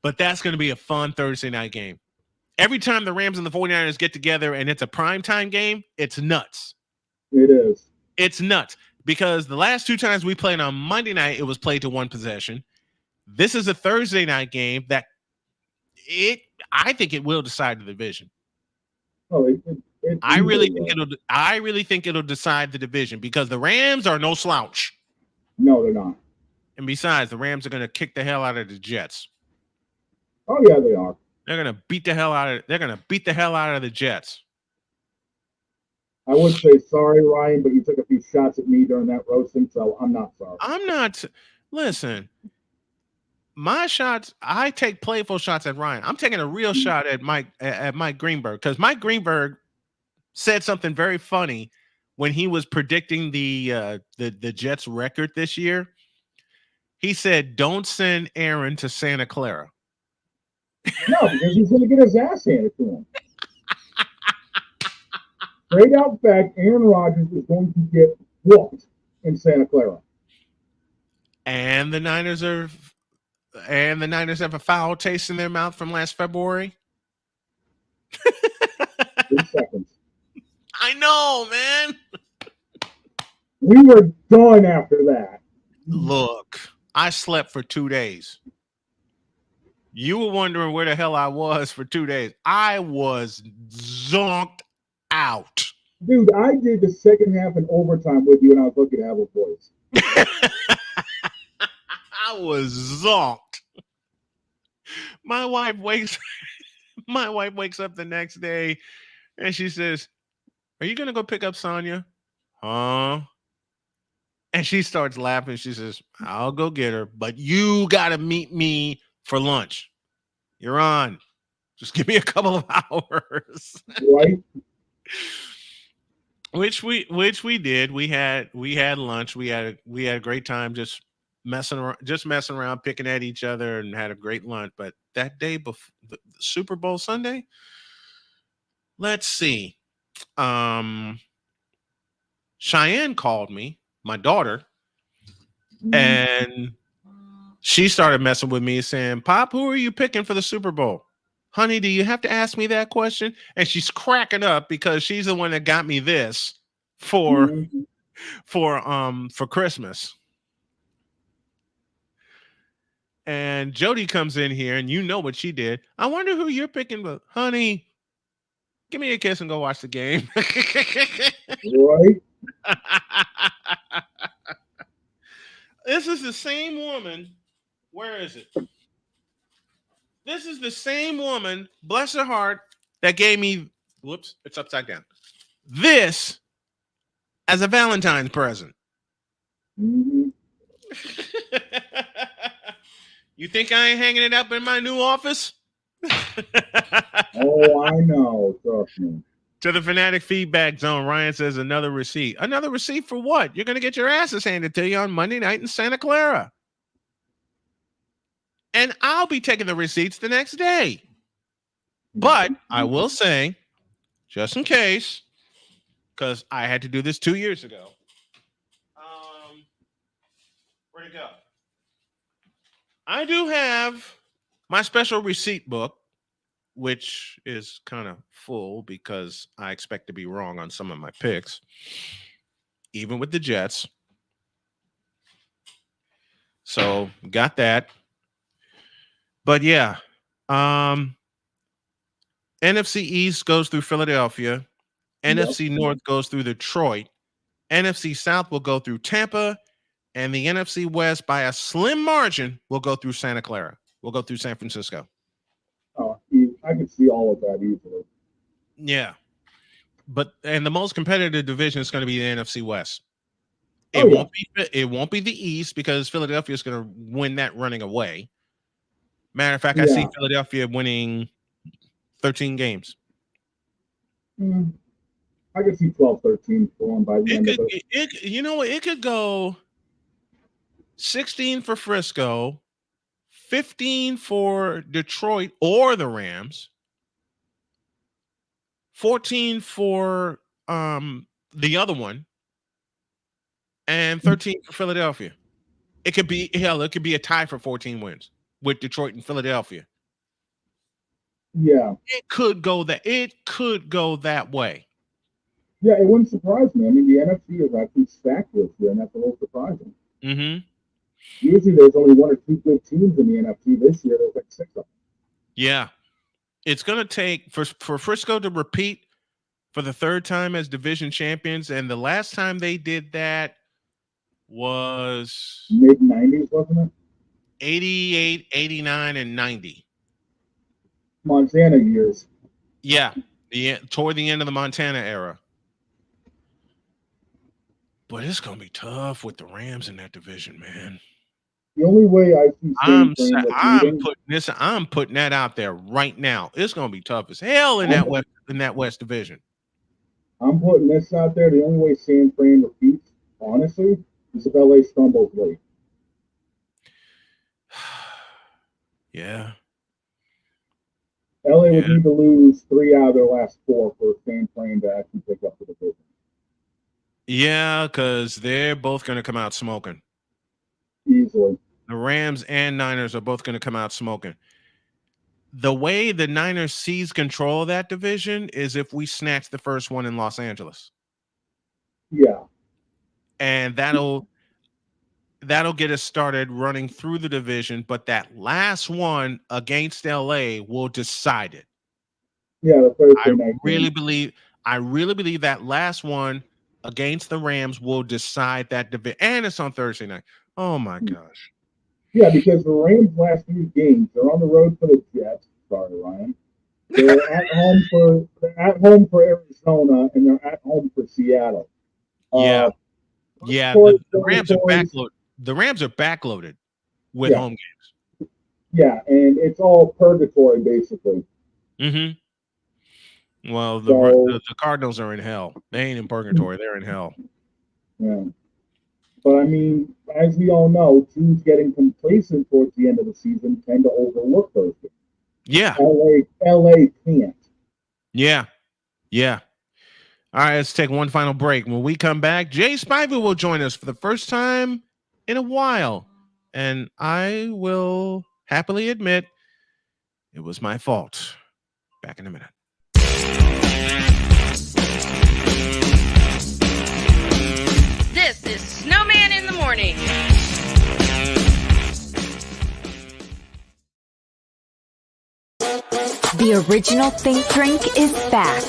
A: But that's gonna be a fun Thursday night game. Every time the Rams and the 49ers get together and it's a primetime game, it's nuts.
H: It is.
A: It's nuts. Because the last 2 times we played on Monday night, it was played to 1 possession. This is a Thursday night game that I think it will decide the division.
H: Oh,
A: I really think it'll decide the division, because the Rams are no slouch.
H: No, they're not.
A: And besides, the Rams are going to kick the hell out of the Jets.
H: Oh yeah, they are.
A: They're going to beat the hell out of the Jets.
H: I would say sorry, Ryan, but you took a few shots at me during that roasting, so I'm not sorry.
A: I'm not. Listen, my shots, I take playful shots at Ryan. I'm taking a real shot at Mike Greenberg, because Mike Greenberg said something very funny when he was predicting the Jets record this year. He said, "Don't send Aaron to Santa Clara."
H: No, because he's going to get his ass handed to him. Straight out fact, Aaron Rodgers is going to get whooped in Santa Clara.
A: And the Niners have a foul taste in their mouth from last February.
H: 3 seconds.
A: I know, man.
H: We were done after that.
A: Look, I slept for 2 days. You were wondering where the hell I was for 2 days. I was zonked out.
H: Dude, I did the second half in overtime with you, and I was lucky to have a voice.
A: I was zonked. My wife wakes up the next day, and she says, "Are you gonna go pick up Sonya?" Huh? And she starts laughing. She says, "I'll go get her, but you gotta meet me for lunch. You're on. Just give me a couple of hours."
H: Right.
A: Which we did. We had lunch. We had a great time just messing around, picking at each other, and had a great lunch. But that day before the Super Bowl Sunday, let's see. Cheyenne called me, my daughter, and she started messing with me, saying, "Pop, who are you picking for the Super Bowl? Honey, do you have to ask me that question?" And she's cracking up because she's the one that got me this for for Christmas. And Jody comes in here, and you know what she did. I wonder who you're picking, but honey, give me a kiss and go watch the game.
H: Right?
A: This is the same woman. Where is it? This is the same woman, bless her heart, that gave me, whoops, it's upside down, this as a Valentine's present.
H: Mm-hmm.
A: You think I ain't hanging it up in my new office?
H: Oh, I know. Trust me.
A: To the Fanatic Feedback Zone, Ryan says another receipt. Another receipt for what? You're going to get your asses handed to you on Monday night in Santa Clara. And I'll be taking the receipts the next day. But I will say, just in case, because I had to do this 2 years ago. Where'd it go? I do have my special receipt book, which is kind of full because I expect to be wrong on some of my picks, even with the Jets. So got that. But yeah, NFC East goes through Philadelphia. NFC North goes through Detroit. NFC South will go through Tampa. And the NFC West, by a slim margin, will go through Santa Clara. We'll go through San Francisco.
H: Oh, I could see all of that easily.
A: Yeah. And the most competitive division is going to be the NFC West. It won't be the East because Philadelphia is going to win that running away. Matter of fact, I see Philadelphia winning 13 games.
H: I could see 12-13 going by the end of it.
A: You know what? It could go 16 for Frisco, 15 for Detroit or the Rams, 14 for the other one, and 13 for Philadelphia. It could be a tie for 14 wins with Detroit and Philadelphia.
H: Yeah.
A: It could go that way.
H: Yeah, it wouldn't surprise me. I mean, the NFC is actually stacked this year, and that's a little surprising.
A: Mm-hmm.
H: Usually there's only one or two good teams in the NFC. This year there's like 6 of them. Yeah.
A: It's going to take for Frisco to repeat for the third time as division champions, and the last time they did that was
H: mid-90s, wasn't it?
A: 88, 89, and 90.
H: Montana years.
A: Yeah, toward the end of the Montana era. But it's going to be tough with the Rams in that division, man.
H: The only way I see
A: I'm putting that out there right now. It's going to be tough as hell in that West division.
H: I'm putting this out there. The only way San Fran repeats, honestly, is if LA stumbles late.
A: Yeah.
H: LA would need to lose 3 out of their last 4 for San Fran to actually pick up the division.
A: Yeah, because they're both going to come out smoking.
H: Easily.
A: The Rams and Niners are both going to come out smoking. The way the Niners seize control of that division is if we snatch the first one in Los Angeles.
H: Yeah.
A: And that'll get us started running through the division, but that last one against LA will decide it.
H: Yeah, the Thursday night.
A: I really believe that last one against the Rams will decide that division. And it's on Thursday night. Oh my gosh.
H: Yeah, because the Rams' last 3 games, they're on the road for the Jets. Sorry, Ryan. They're at home for Arizona, and they're at home for Seattle.
A: The Rams are backloaded. The Rams are backloaded with home games.
H: Yeah, and it's all purgatory basically.
A: Mm-hmm. Well, the Cardinals are in hell. They ain't in purgatory. They're in hell.
H: Yeah. But, I mean, as we all know, teams getting complacent towards the end of the season tend to overlook those games.
A: Yeah.
H: LA can't.
A: Yeah. Yeah. All right, let's take one final break. When we come back, Jay Spivey will join us for the first time in a while. And I will happily admit it was my fault. Back in a minute.
C: Morning.
J: The original Think Drink is back.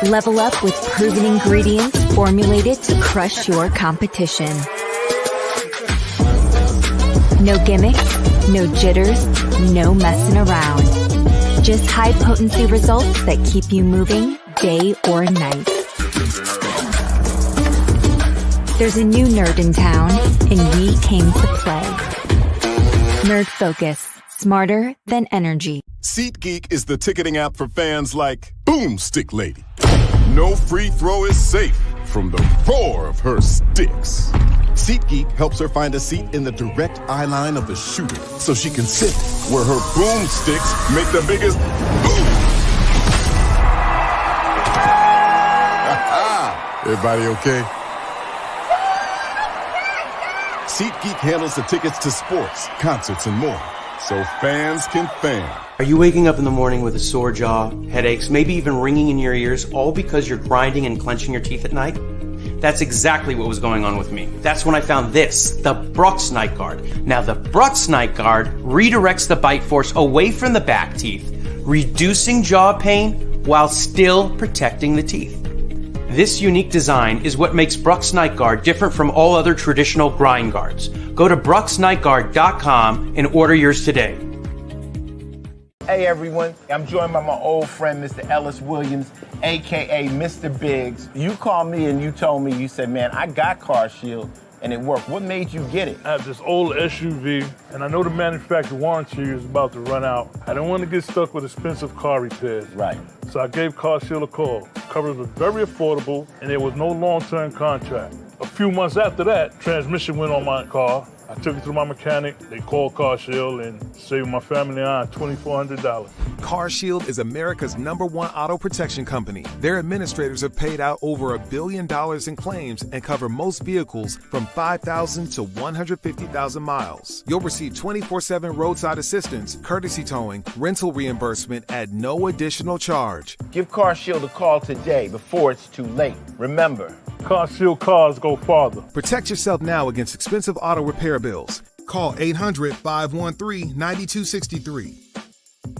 J: Level up with proven ingredients formulated to crush your competition. No gimmicks, no jitters, no messing around. Just high-potency results that keep you moving day or night. There's a new nerd in town, and we came to play. Nerd Focus. Smarter than energy.
E: SeatGeek is the ticketing app for fans like Boomstick Lady. No free throw is safe from the roar of her sticks. SeatGeek helps her find a seat in the direct eye line of the shooter so she can sit where her boomsticks make the biggest boom. Everybody okay? SeatGeek handles the tickets to sports, concerts, and more, so fans can fan.
K: Are you waking up in the morning with a sore jaw, headaches, maybe even ringing in your ears, all because you're grinding and clenching your teeth at night? That's exactly what was going on with me. That's when I found this, the Brooks Night Guard. Now, the Brooks Night Guard redirects the bite force away from the back teeth, reducing jaw pain while still protecting the teeth. This unique design is what makes Brooks Night Guard different from all other traditional grind guards. Go to brooksnightguard.com and order yours today.
L: Hey everyone, I'm joined by my old friend, Mr. Ellis Williams, AKA Mr. Biggs. You called me and you told me, you said, man, I got Car Shield and it worked. What made you get it?
N: I have this old SUV, and I know the manufacturer warranty is about to run out. I don't want to get stuck with expensive car repairs.
L: Right.
N: So I gave Car Shield a call. Coverage was very affordable, and there was no long-term contract. A few months after that, transmission went on my car. I took it to my mechanic. They called Car Shield and saved my family and I $2,400.
O: Car Shield is America's #1 auto protection company. Their administrators have paid out over $1 billion in claims and cover most vehicles from 5,000 to 150,000 miles. You'll receive 24/7 roadside assistance, courtesy towing, rental reimbursement at no additional charge.
L: Give Car Shield a call today before it's too late. Remember,
N: Car Shield cars go farther.
O: Protect yourself now against expensive auto repair bills. Call 800-513-9263.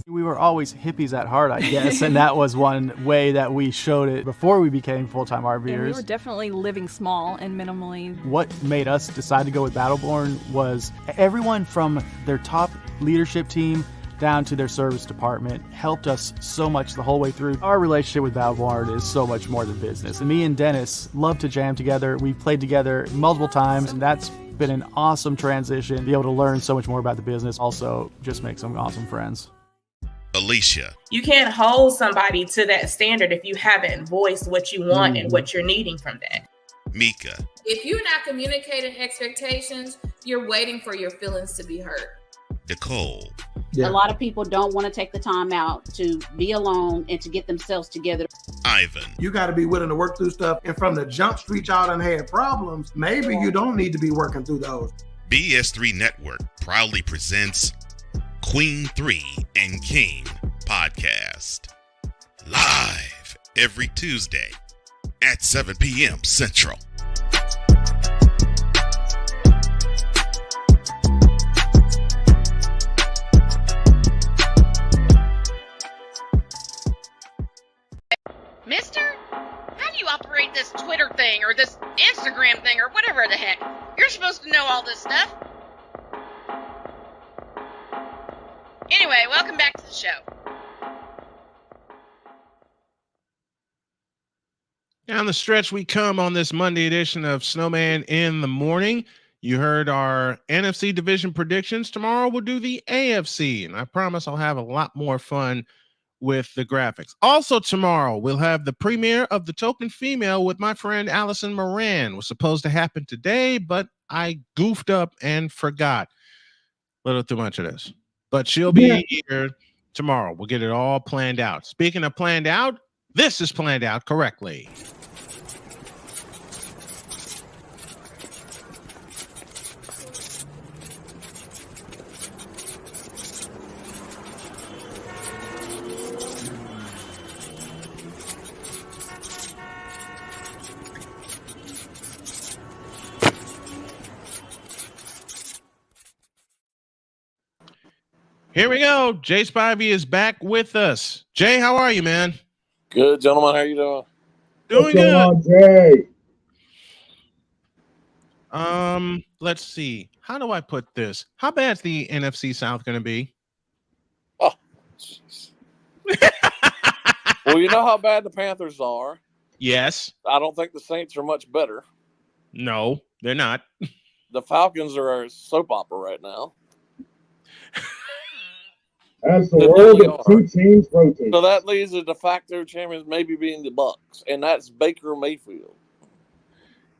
P: We were always hippies at heart, I guess, and that was one way that we showed it before we became full-time RVers.
Q: And we were definitely living small and minimally.
P: What made us decide to go with Battleborn was everyone from their top leadership team down to their service department helped us so much the whole way through. Our relationship with Battleborn is so much more than business. And me and Dennis love to jam together. We've played together multiple times, and that's been an awesome transition. Be able to learn so much more about the business, also just make some awesome friends.
F: Alicia.
S: You can't hold somebody to that standard if you haven't voiced what you want and what you're needing from that.
F: Mika.
B: If you're not communicating expectations, you're waiting for your feelings to be hurt.
F: Nicole.
T: A lot of people don't want to take the time out to be alone and to get themselves together.
F: Ivan.
W: You got to be willing to work through stuff. And from the jump street, y'all done had problems. Maybe you don't need to be working through those.
F: BS3 Network proudly presents Queen 3 and King podcast. Live every Tuesday at 7 p.m. Central.
C: Mister, how do you operate this Twitter thing or this Instagram thing or whatever the heck? You're supposed to know all this stuff. Anyway, welcome back to the show.
A: Down the stretch we come on this Monday edition of Snowman in the Morning. You heard our NFC division predictions. Tomorrow we'll do the AFC, and I promise I'll have a lot more fun with the graphics. Also tomorrow, we'll have the premiere of The Token Female with my friend Allison Moran. It was supposed to happen today, but I goofed up and forgot. A little too much of this. But she'll be here tomorrow. We'll get it all planned out. Speaking of planned out, this is planned out correctly. Here we go. Jay Spivey is back with us. Jay, how are you, man?
D: Good, gentlemen. How you doing?
A: Doing
H: What's going
A: good.
H: on, Jay?
A: Let's see. How do I put this? How bad's the NFC South going to be?
D: Oh, jeez. Well, you know how bad the Panthers are.
A: Yes.
D: I don't think the Saints are much better.
A: No, they're not.
D: The Falcons are a soap opera right now.
H: As the world of two teams rotates.
D: So that leaves the de facto champions maybe being the Bucks, and that's Baker Mayfield.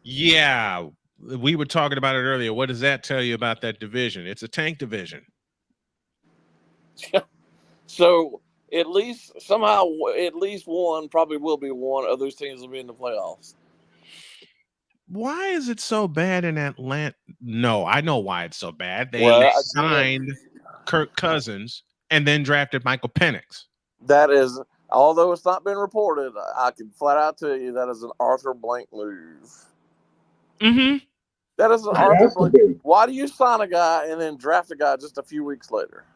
A: Yeah, we were talking about it earlier. What does that tell you about that division? It's a tank division.
D: So at least one probably will be one of those teams will be in the playoffs.
A: Why is it so bad in Atlanta? No, I know why it's so bad. They signed Kirk Cousins and then drafted Michael Penix.
D: That is, although it's not been reported, I can flat out tell you that is an Arthur Blank move.
A: Mm-hmm.
D: That is an Arthur Blank. Why do you sign a guy and then draft a guy just a few weeks later?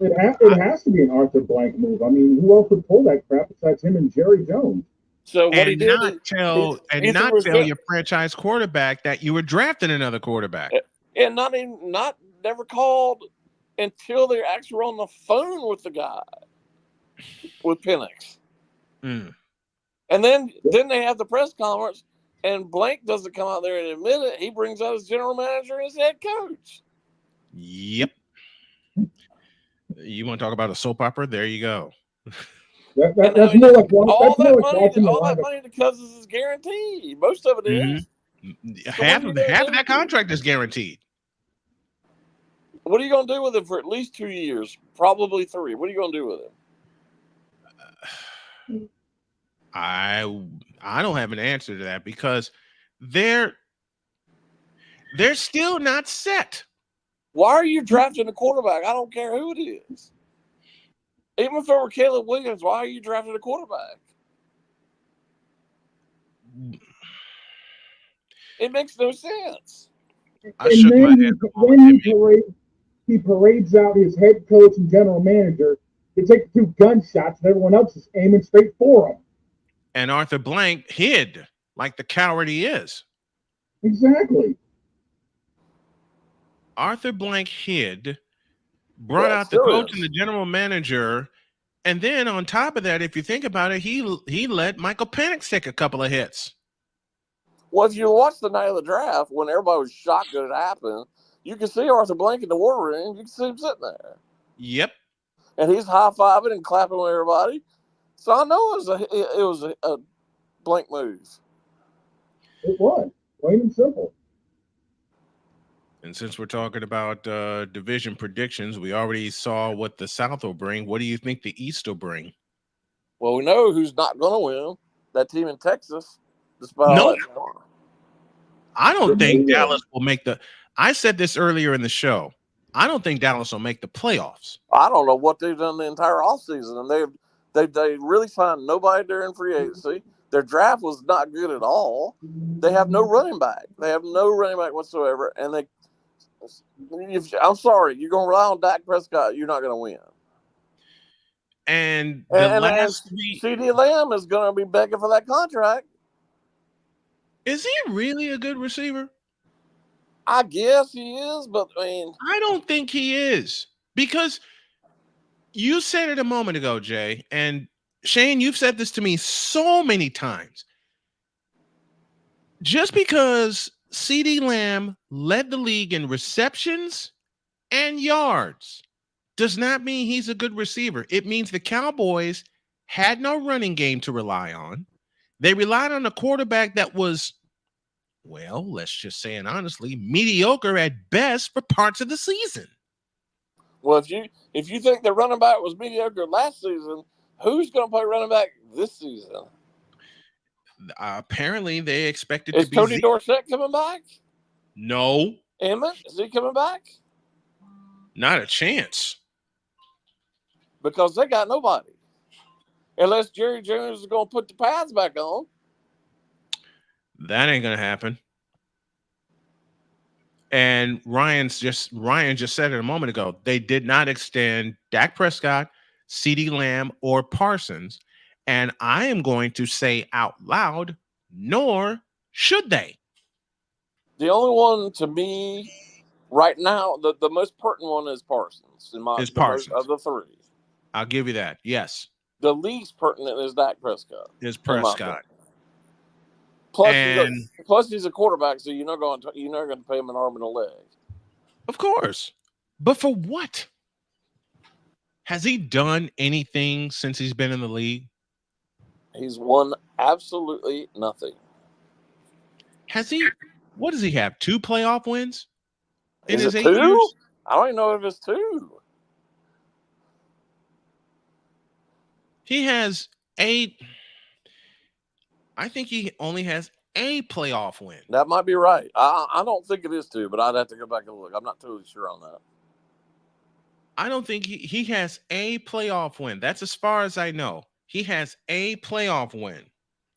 H: It has to be an Arthur Blank move. I mean, who else would pull that crap besides him and Jerry Jones?
D: So what he did
A: not tell your franchise quarterback that you were drafting another quarterback,
D: and never called until they actually were on the phone with the guy with Penix.
A: Mm.
D: And then they have the press conference, and Blank doesn't come out there and admit it. He brings out his general manager and his head coach.
A: Yep. You want to talk about a soap opera? There you go.
H: That's more like
D: all that money to Cousins is guaranteed. Most of it is.
A: Half of that contract is guaranteed.
D: What are you going to do with him for at least 2 years? Probably 3. What are you going to do with him?
A: I don't have an answer to that because they're still not set.
D: Why are you drafting a quarterback? I don't care who it is. Even if it were Caleb Williams, why are you drafting a quarterback? It makes no sense.
H: And then he parades out his head coach and general manager to take 2 gunshots, and everyone else is aiming straight for him.
A: And Arthur Blank hid like the coward he is.
H: Exactly.
A: Arthur Blank hid, brought out the coach and the general manager, and then on top of that, if you think about it, he let Michael Penix take a couple of hits.
D: Well, if you watch the night of the draft, when everybody was shocked that it happened, you can see Arthur Blank in the war room. You can see him sitting there.
A: Yep.
D: And he's high-fiving and clapping with everybody. So I know it was a Blank move.
H: It was. Plain and simple.
A: And since we're talking about division predictions, we already saw what the South will bring. What do you think the East will bring?
D: Well, we know who's not going to win. That team in Texas. Despite
A: I don't think Dallas will make the – I said this earlier in the show. I don't think Dallas will make the playoffs.
D: I don't know what they've done the entire offseason. And they really signed nobody during free agency. Their draft was not good at all. They have no running back. They have no running back whatsoever. And I'm sorry, you're going to rely on Dak Prescott, you're not going to win.
A: And
D: CD Lamb is going to be begging for that contract.
A: Is he really a good receiver?
D: I guess he is, but
A: I don't think he is, because you said it a moment ago, Jay, and Shane, you've said this to me so many times. Just because CD Lamb led the league in receptions and yards does not mean he's a good receiver. It means the Cowboys had no running game to rely on. They relied on a quarterback that was, well, let's just say it honestly, mediocre at best for parts of the season.
D: Well, if you think the running back was mediocre last season, who's going to play running back this season?
A: Apparently, they expected
D: to be. Is Tony
A: Dorsett
D: coming back?
A: No.
D: Emmett, is he coming back?
A: Not a chance.
D: Because they got nobody. Unless Jerry Jones is going to put the pads back on.
A: That ain't going to happen. And Ryan just said it a moment ago. They did not extend Dak Prescott, CeeDee Lamb, or Parsons. And I am going to say out loud, nor should they.
D: The only one to me right now, the most pertinent one is Parsons.
A: Is
D: The most
A: Parsons.
D: of the three.
A: I'll give you that. Yes.
D: The least pertinent is Dak Prescott.
A: Is Prescott.
D: Plus, he's a quarterback, so you're not going to pay him an arm and a leg.
A: Of course. But for what? Has he done anything since he's been in the league?
D: He's won absolutely nothing.
A: Has he? What does he have? 2 playoff wins in
D: Is
A: his
D: it
A: 8
D: 2?
A: years?
D: I don't even know if it's 2.
A: He has 8. I think he only has a playoff win.
D: That might be right. I don't think it is 2, but I'd have to go back and look. I'm not totally sure on that.
A: I don't think he has a playoff win. That's as far as I know. He has a playoff win.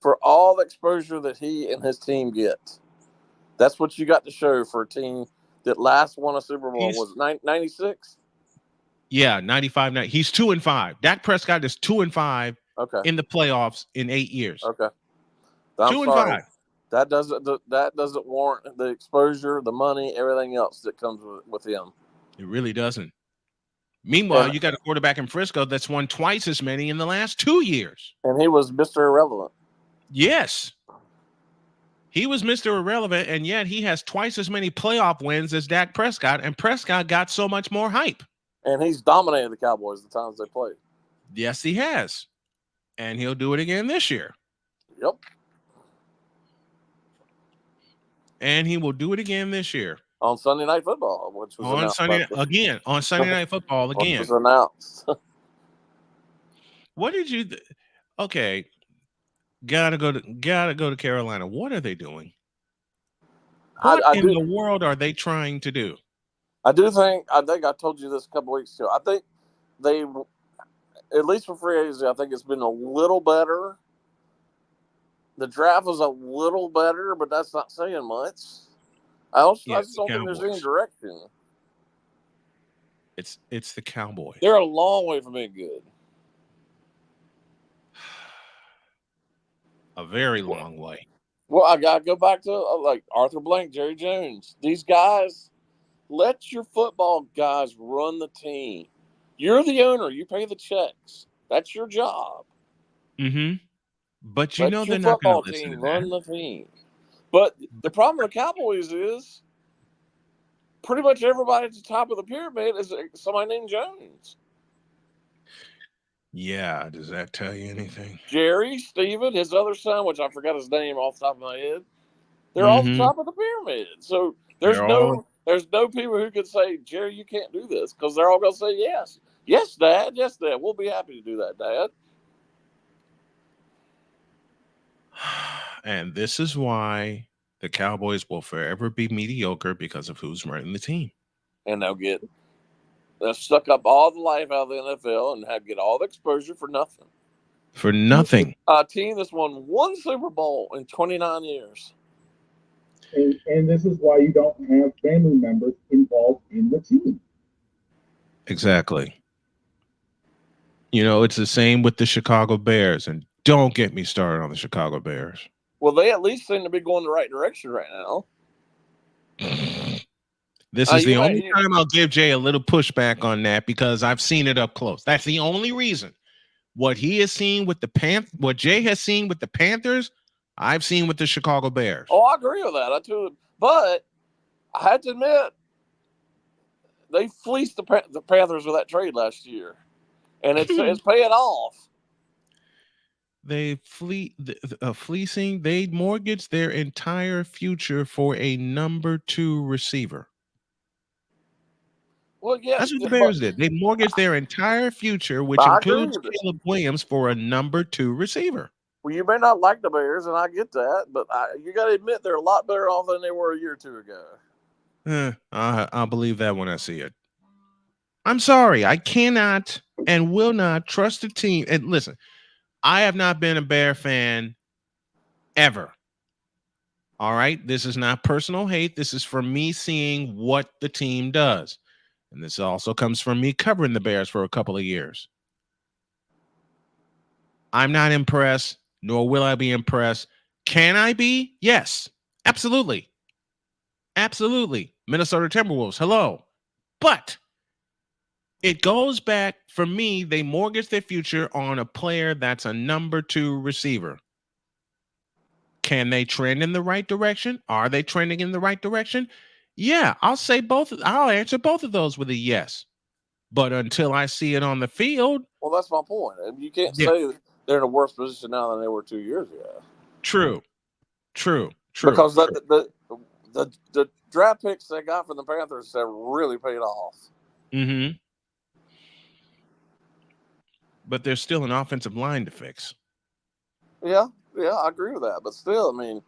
D: For all the exposure that he and his team get, that's what you got to show for a team that last won a Super Bowl. Was 96?
A: Yeah, 95. He's 2-5. Dak Prescott is 2-5 in the playoffs in 8 years.
D: Okay.
A: 2-5.
D: That doesn't warrant the exposure, the money, everything else that comes with him.
A: It really doesn't. Meanwhile, you got a quarterback in Frisco that's won twice as many in the last 2 years.
D: And he was Mr. Irrelevant.
A: Yes. He was Mr. Irrelevant, and yet he has twice as many playoff wins as Dak Prescott, and Prescott got so much more hype.
D: And he's dominated the Cowboys the times they played.
A: Yes, he has. And he'll do it again this year.
D: Yep.
A: And he will do it again this year.
D: On Sunday Night Football, which was
A: on Sunday Night Football again.
D: Which was announced.
A: What did you? Okay, gotta go to Carolina. What are they doing? What in the world are they trying to do?
D: I think I told you this a couple weeks ago. I think they, at least for free agency, I think it's been a little better. The draft was a little better, but that's not saying much. I just don't think there's any direction.
A: It's the Cowboys.
D: They're a long way from being good.
A: A very long way.
D: Well, I got to go back to like Arthur Blank, Jerry Jones. These guys, let your football guys run the team. You're the owner. You pay the checks. That's your job.
A: Mm-hmm. But
D: they're
A: not going to listen to
D: run the team. But the problem with the Cowboys is pretty much everybody at the top of the pyramid is somebody named Jones.
A: Yeah, does that tell you anything?
D: Jerry, Steven, his other son, which I forgot his name off the top of my head, they're all at the top of the pyramid. So there's no people who could say, Jerry, you can't do this, because they're all going to say yes. Yes, Dad. Yes, Dad. We'll be happy to do that, Dad.
A: And this is why the Cowboys will forever be mediocre, because of who's running the team.
D: And they'll suck up all the life out of the NFL and get all the exposure for nothing.
A: For nothing.
D: A team that's won 1 Super Bowl in 29 years.
H: And this is why you don't have family members involved in the team.
A: Exactly. It's the same with the Chicago Bears. And don't get me started on the Chicago Bears.
D: Well, they at least seem to be going the right direction right now.
A: This is the only time I'll give Jay a little pushback on that, because I've seen it up close. That's the only reason. What he has seen with what Jay has seen with the Panthers, I've seen with the Chicago Bears.
D: Oh, I agree with that. But I had to admit, they fleeced the Panthers with that trade last year, and it's paying off.
A: They fleecing. They mortgaged their entire future for a number 2 receiver.
D: Well, yeah,
A: that's what the Bears did. They mortgaged their entire future, which includes Caleb Williams, for a number 2 receiver.
D: Well, you may not like the Bears, and I get that, but you got to admit they're a lot better off than they were a year or 2 ago.
A: I'll believe that when I see it. I'm sorry. I cannot and will not trust a team. And listen, I have not been a Bear fan ever. All right. This is not personal hate. This is from me seeing what the team does. And this also comes from me covering the Bears for a couple of years. I'm not impressed, nor will I be impressed. Can I be? Yes, absolutely. Absolutely. Minnesota Timberwolves, hello. But it goes back, for me, they mortgage their future on a player that's a number 2 receiver. Can they trend in the right direction? Are they trending in the right direction? Yeah, I'll say both. I'll answer both of those with a yes. But until I see it on the field.
D: Well, that's my point. You can't say they're in a worse position now than they were 2 years ago.
A: True.
D: Because the draft picks they got from the Panthers have really paid off.
A: Mm-hmm. But there's still an offensive line to fix.
D: Yeah, I agree with that. But still, I mean,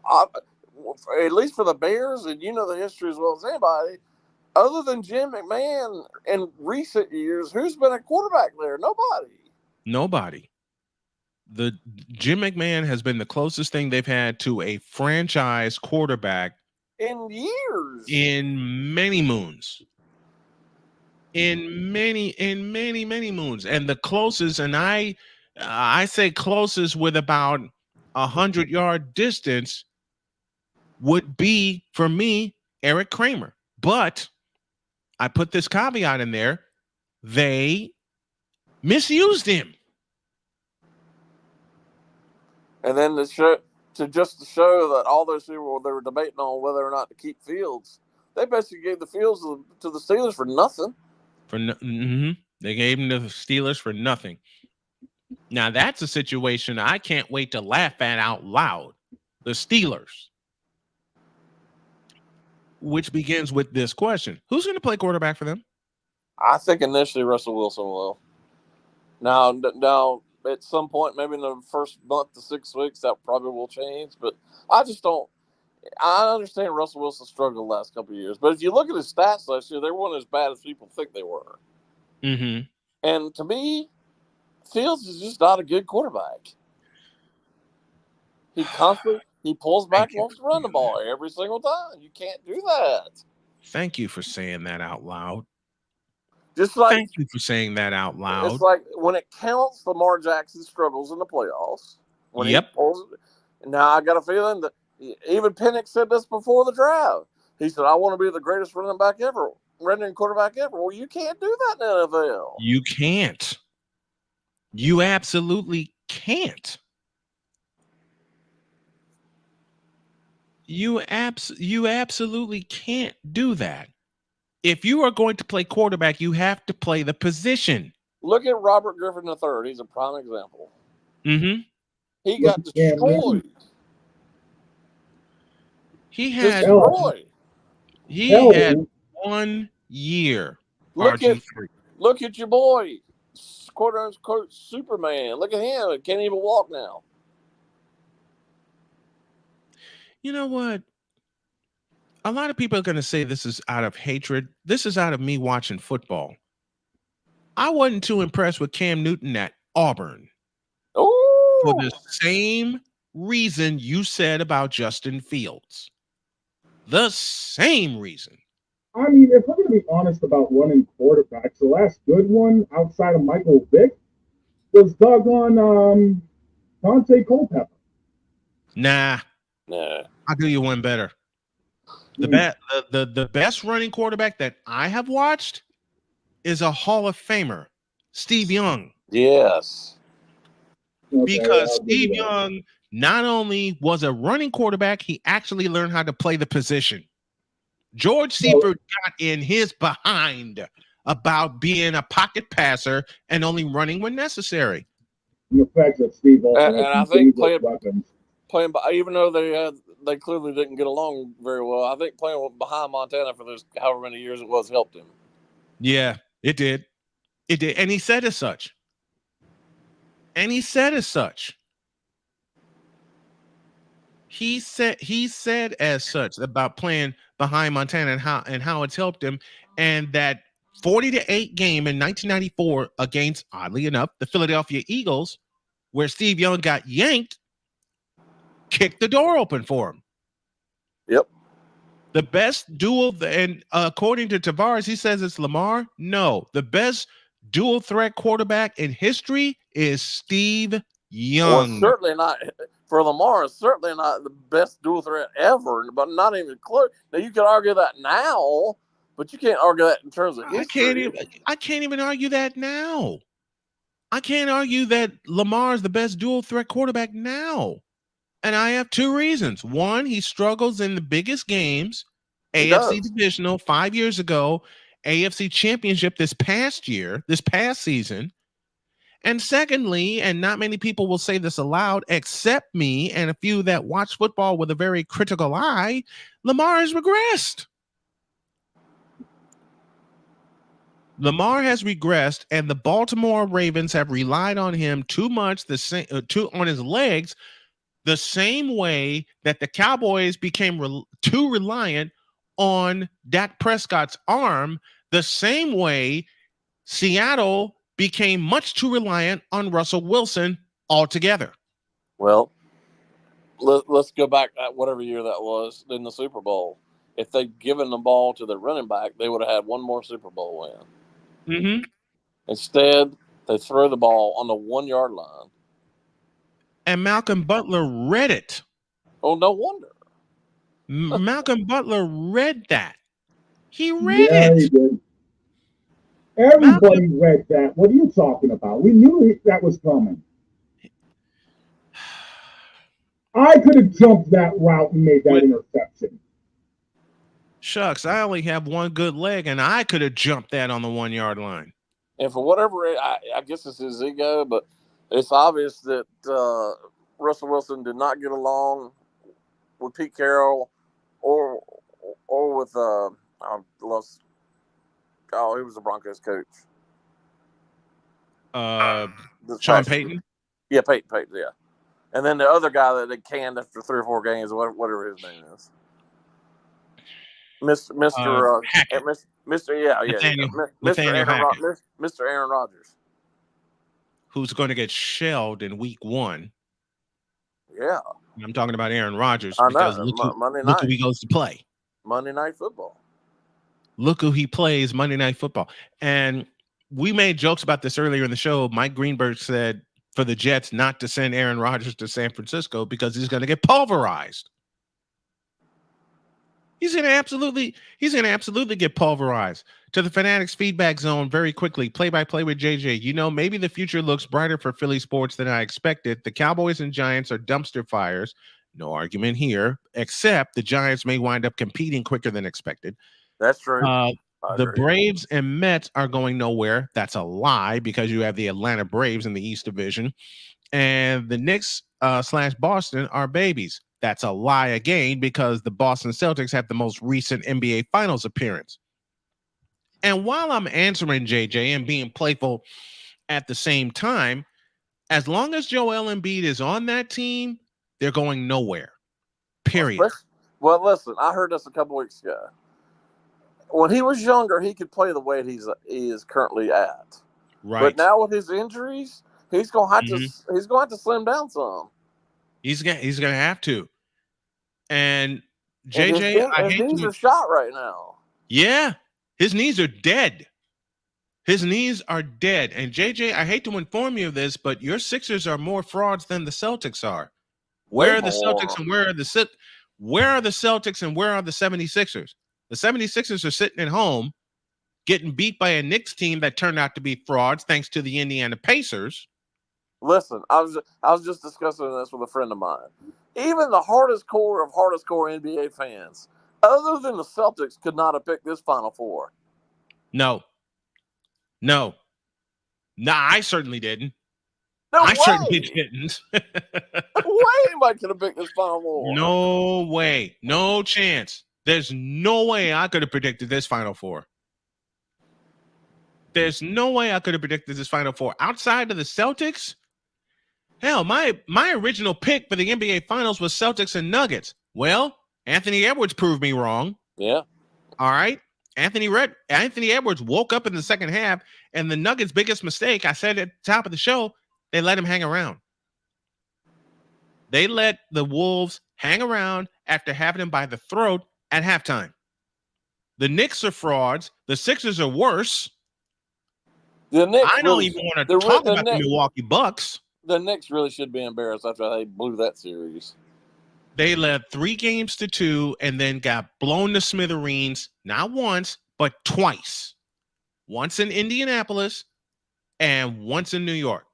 D: at least for the Bears, and you know the history as well as anybody, other than Jim McMahon in recent years, who's been a quarterback there? Nobody.
A: The Jim McMahon has been the closest thing they've had to a franchise quarterback
D: in years,
A: in many moons. In many moons. And the closest, and I say closest with about 100-yard distance, would be, for me, Eric Kramer. But I put this caveat in there. They misused him.
D: And then to show that all those people, they were debating on whether or not to keep Fields, they basically gave the Fields to the Steelers for nothing.
A: They gave him to the Steelers for nothing. Now, that's a situation I can't wait to laugh at out loud. The Steelers. Which begins with this question. Who's going to play quarterback for them?
D: I think initially Russell Wilson will. Now, at some point, maybe in the first month to 6 weeks, that probably will change. But I just don't. I understand Russell Wilson struggled the last couple of years. But if you look at his stats last year, they weren't as bad as people think they were.
A: Mm-hmm.
D: And to me, Fields is just not a good quarterback. He pulls back and wants to run the ball every single time. You can't do that.
A: Thank you for saying that out loud.
D: Thank
A: you for saying that out loud.
D: It's like when it counts, Lamar Jackson struggles in the playoffs. He pulls it. Now I got a feeling that even Penix said this before the draft. He said, "I want to be the greatest running quarterback ever." Well, you can't do that in the NFL.
A: You can't. You absolutely can't. You absolutely can't do that. If you are going to play quarterback, you have to play the position.
D: Look at Robert Griffin III. He's a prime example.
A: Mm-hmm.
D: He got destroyed.
A: He had
D: destroyed.
A: He had 1 year.
D: Look at your boy, quote Superman. Look at him. He can't even walk now.
A: You know what? A lot of people are going to say this is out of hatred. This is out of me watching football. I wasn't too impressed with Cam Newton at Auburn.
D: Ooh.
A: For the same reason you said about Justin Fields. The same reason.
H: I mean, if we're going to be honest about running quarterbacks, the last good one outside of Michael Vick was doggone Dante Culpepper.
A: Nah. I'll do you one better. The best running quarterback that I have watched is a Hall of Famer, Steve Young.
D: Yes.
A: Because Steve Young not only was a running quarterback, he actually learned how to play the position. George Seifert got in his behind about being a pocket passer and only running when necessary.
H: The fact that Steve also
D: and I think playing, even though they clearly didn't get along very well, I think playing behind Montana for those however many years it was helped him.
A: Yeah, it did. It did. And he said as such. He said as such about playing behind Montana and how it's helped him. And that 40-8 game in 1994 against, oddly enough, the Philadelphia Eagles, where Steve Young got yanked, kicked the door open for him.
D: Yep.
A: The best dual, and according to Tavares, he says it's Lamar. No, the best dual threat quarterback in history is Steve Young.
D: Well, certainly not for Lamar. It's certainly not the best dual threat ever, but not even close. Now you can argue that now, but you can't argue that in terms of history.
A: I can't even argue that now. I can't argue that Lamar is the best dual threat quarterback now. And I have two reasons. One, he struggles in the biggest games, AFC divisional 5 years ago, AFC championship this past season. And secondly, and not many people will say this aloud, except me and a few that watch football with a very critical eye, Lamar has regressed. Lamar has regressed, and the Baltimore Ravens have relied on him too much, on his legs, the same way that the Cowboys became too reliant on Dak Prescott's arm, the same way Seattle became much too reliant on Russell Wilson altogether.
D: Well, let's go back at whatever year that was in the Super Bowl. If they'd given the ball to the running back, they would have had one more Super Bowl win.
A: Mm-hmm.
D: Instead, they throw the ball on the 1 yard line.
A: And Malcolm Butler read it.
D: Oh, no wonder.
A: Malcolm Butler read that. He read it.
H: He did. Everybody read that. What are you talking about? We knew that was coming. I could have jumped that route and made that interception.
A: Shucks, I only have one good leg, and I could have jumped that on the 1 yard line.
D: And for whatever, I guess it's his ego, but it's obvious that Russell Wilson did not get along with Pete Carroll or with he was the Broncos coach.
A: Sean Payton?
D: Yeah, Payton, yeah. And then the other guy that they canned after 3 or 4 games, whatever his name is. Mr. Aaron Rodgers.
A: Who's going to get shelled in week 1.
D: Yeah.
A: I'm talking about Aaron Rodgers
D: I
A: because
D: know.
A: look who he goes to play.
D: Monday Night Football.
A: Look who he plays Monday Night Football. And we made jokes about this earlier in the show. Mike Greenberg said for the Jets not to send Aaron Rodgers to San Francisco because he's going to get pulverized. He's going to absolutely get pulverized. To the Fanatics Feedback Zone very quickly. Play-by-play with JJ. You know, maybe the future looks brighter for Philly sports than I expected. The Cowboys and Giants are dumpster fires. No argument here, except the Giants may wind up competing quicker than expected.
D: That's true.
A: The Braves and Mets are going nowhere. That's a lie because you have the Atlanta Braves in the East Division. And the Knicks / Boston are babies. That's a lie again because the Boston Celtics have the most recent NBA Finals appearance. And while I'm answering JJ and being playful at the same time, as long as Joel Embiid is on that team, they're going nowhere. Period.
D: Well, listen, I heard this a couple weeks ago. When he was younger, he could play the way he is currently at.
A: Right.
D: But now with his injuries, he's going to have to slim down some.
A: He's gonna have to. And JJ,
D: his knees are shot right now.
A: Yeah, his knees are dead. His knees are dead. And JJ, I hate to inform you of this, but your Sixers are more frauds than the Celtics are. Where are the Celtics and where are the Celtics and where are the 76ers? The 76ers are sitting at home getting beat by a Knicks team that turned out to be frauds thanks to the Indiana Pacers.
D: Listen, I was just discussing this with a friend of mine. Even the hardest core NBA fans, other than the Celtics, could not have picked this Final Four.
A: No, I certainly didn't.
D: I
A: certainly didn't.
D: No way anybody could have picked this Final Four.
A: No way. No chance. There's no way I could have predicted this Final Four. There's no way I could have predicted this Final Four. Outside of the Celtics, hell, my original pick for the NBA Finals was Celtics and Nuggets. Well, Anthony Edwards proved me wrong.
D: Yeah.
A: All right. Anthony Edwards woke up in the second half, and the Nuggets' biggest mistake, I said at the top of the show, they let him hang around. They let the Wolves hang around after having him by the throat at halftime. The Knicks are frauds. The Sixers are worse.
D: The Knicks
A: I don't even want to talk about the Milwaukee Bucks.
D: The Knicks really should be embarrassed after they blew that series.
A: They led 3-2 and then got blown to smithereens, not once, but twice. Once in Indianapolis and once in New York.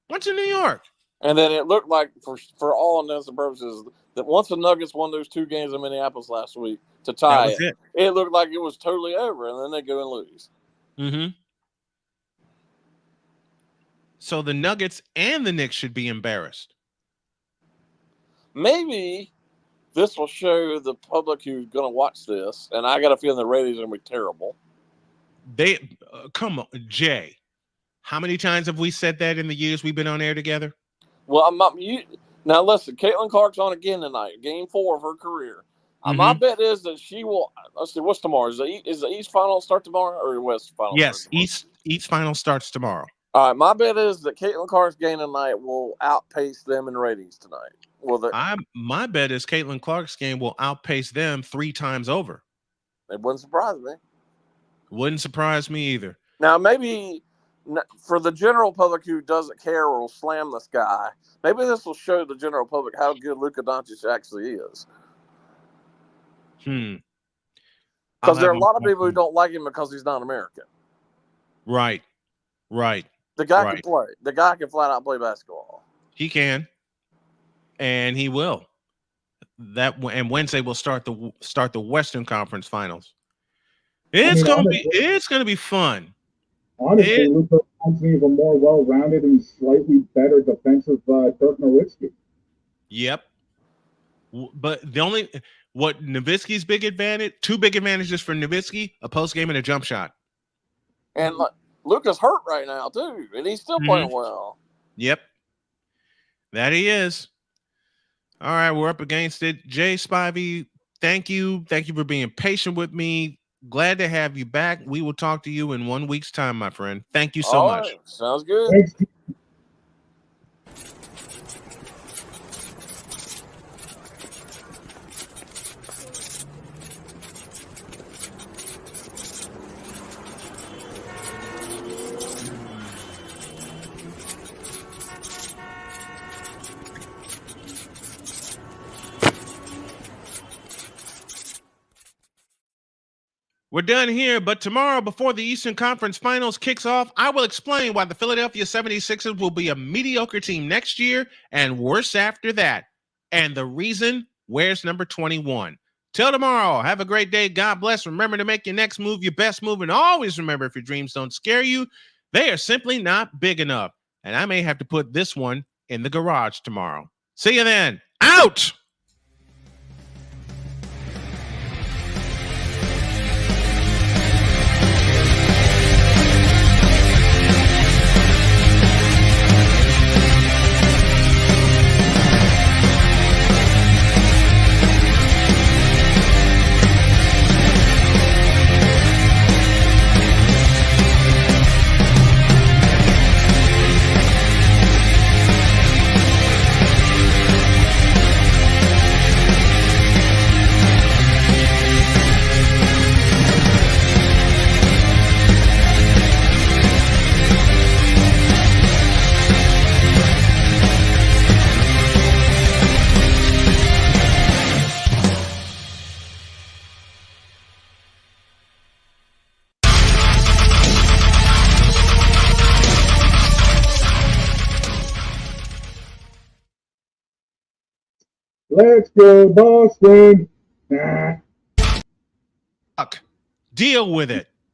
D: And then it looked like, for all intents and purposes, that once the Nuggets won those 2 games in Minneapolis last week to tie it looked like it was totally over, and then they go and lose.
A: Mm-hmm. So the Nuggets and the Knicks should be embarrassed.
D: Maybe this will show the public who's going to watch this, and I got a feeling the ratings are going to be terrible.
A: They come on, Jay. How many times have we said that in the years we've been on air together?
D: Well, now listen. Caitlin Clark's on again tonight, Game 4 of her career. My bet is that she will. Let's see, what's tomorrow? Is the East final start tomorrow or the West final?
A: Yes, East final starts tomorrow.
D: All right, my bet is that Caitlin Clark's game tonight will outpace them in ratings tonight.
A: My bet is Caitlin Clark's game will outpace them 3 times over.
D: It wouldn't surprise me.
A: Wouldn't surprise me either.
D: Now, maybe for the general public who doesn't care or will slam this guy, maybe this will show the general public how good Luka Doncic actually is. Because there are a lot of people who don't like him because he's not American.
A: Right.
D: The guy can play. The guy can flat out play basketball.
A: He can, and he will. And Wednesday will start the Western Conference Finals. It's gonna be fun.
H: Honestly, Luka reminds me of a more well-rounded and slightly better defensive Dirk Nowitzki.
A: Yep. But what Nowitzki's big advantage, 2 big advantages for Nowitzki: a post game and a jump shot.
D: And Luka's hurt right now too, and he's still playing well.
A: Yep, that he is. All right, we're up against it. Jay Spivey, thank you for being patient with me. Glad to have you back. We will talk to you in 1 week's time, my friend. Thank you so much.
D: Right. Sounds good.
H: Thanks.
A: We're done here, but tomorrow, before the Eastern Conference Finals kicks off, I will explain why the Philadelphia 76ers will be a mediocre team next year and worse after that. And the reason, where's number 21? Till tomorrow, have a great day. God bless. Remember to make your next move your best move. And always remember, if your dreams don't scare you, they are simply not big enough. And I may have to put this one in the garage tomorrow. See you then. Out!
H: Let's go, Boston.
A: Deal with it.